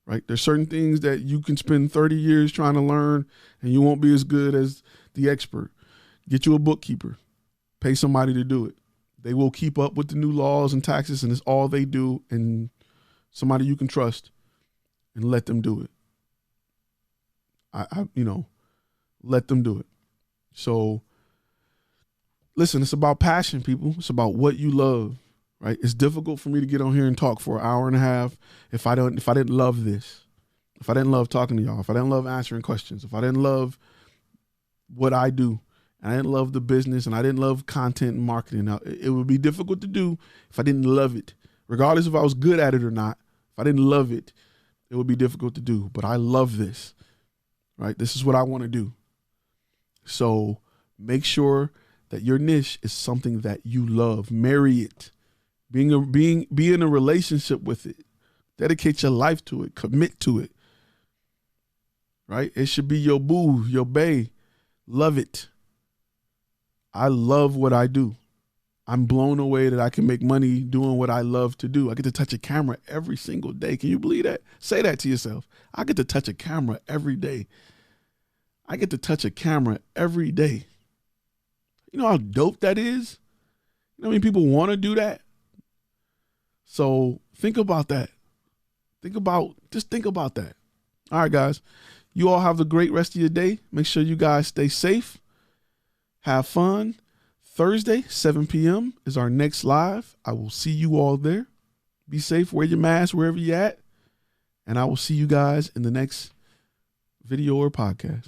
Right? There's certain things that you can spend 30 years trying to learn and you won't be as good as the expert. Get you a bookkeeper. Pay somebody to do it. They will keep up with the new laws and taxes, and it's all they do, and somebody you can trust, and let them do it. Let them do it. So listen, it's about passion, people. It's about what you love. Right? It's difficult for me to get on here and talk for an hour and a half if I didn't love this, if I didn't love talking to y'all, if I didn't love answering questions, if I didn't love what I do, and I didn't love the business, and I didn't love content and marketing. Now, it would be difficult to do if I didn't love it, regardless if I was good at it or not. If I didn't love it, it would be difficult to do. But I love this. Right? This is what I want to do. So make sure that your niche is something that you love. Marry it. Be in a relationship with it. Dedicate your life to it. Commit to it. Right? It should be your boo, your bae. Love it. I love what I do. I'm blown away that I can make money doing what I love to do. I get to touch a camera every single day. Can you believe that? Say that to yourself. I get to touch a camera every day. I get to touch a camera every day. You know how dope that is? You know how many people want to do that? So think about that. Think about that. All right, guys. You all have a great rest of your day. Make sure you guys stay safe. Have fun. Thursday, 7 p.m. is our next live. I will see you all there. Be safe. Wear your mask wherever you're at. And I will see you guys in the next video or podcast.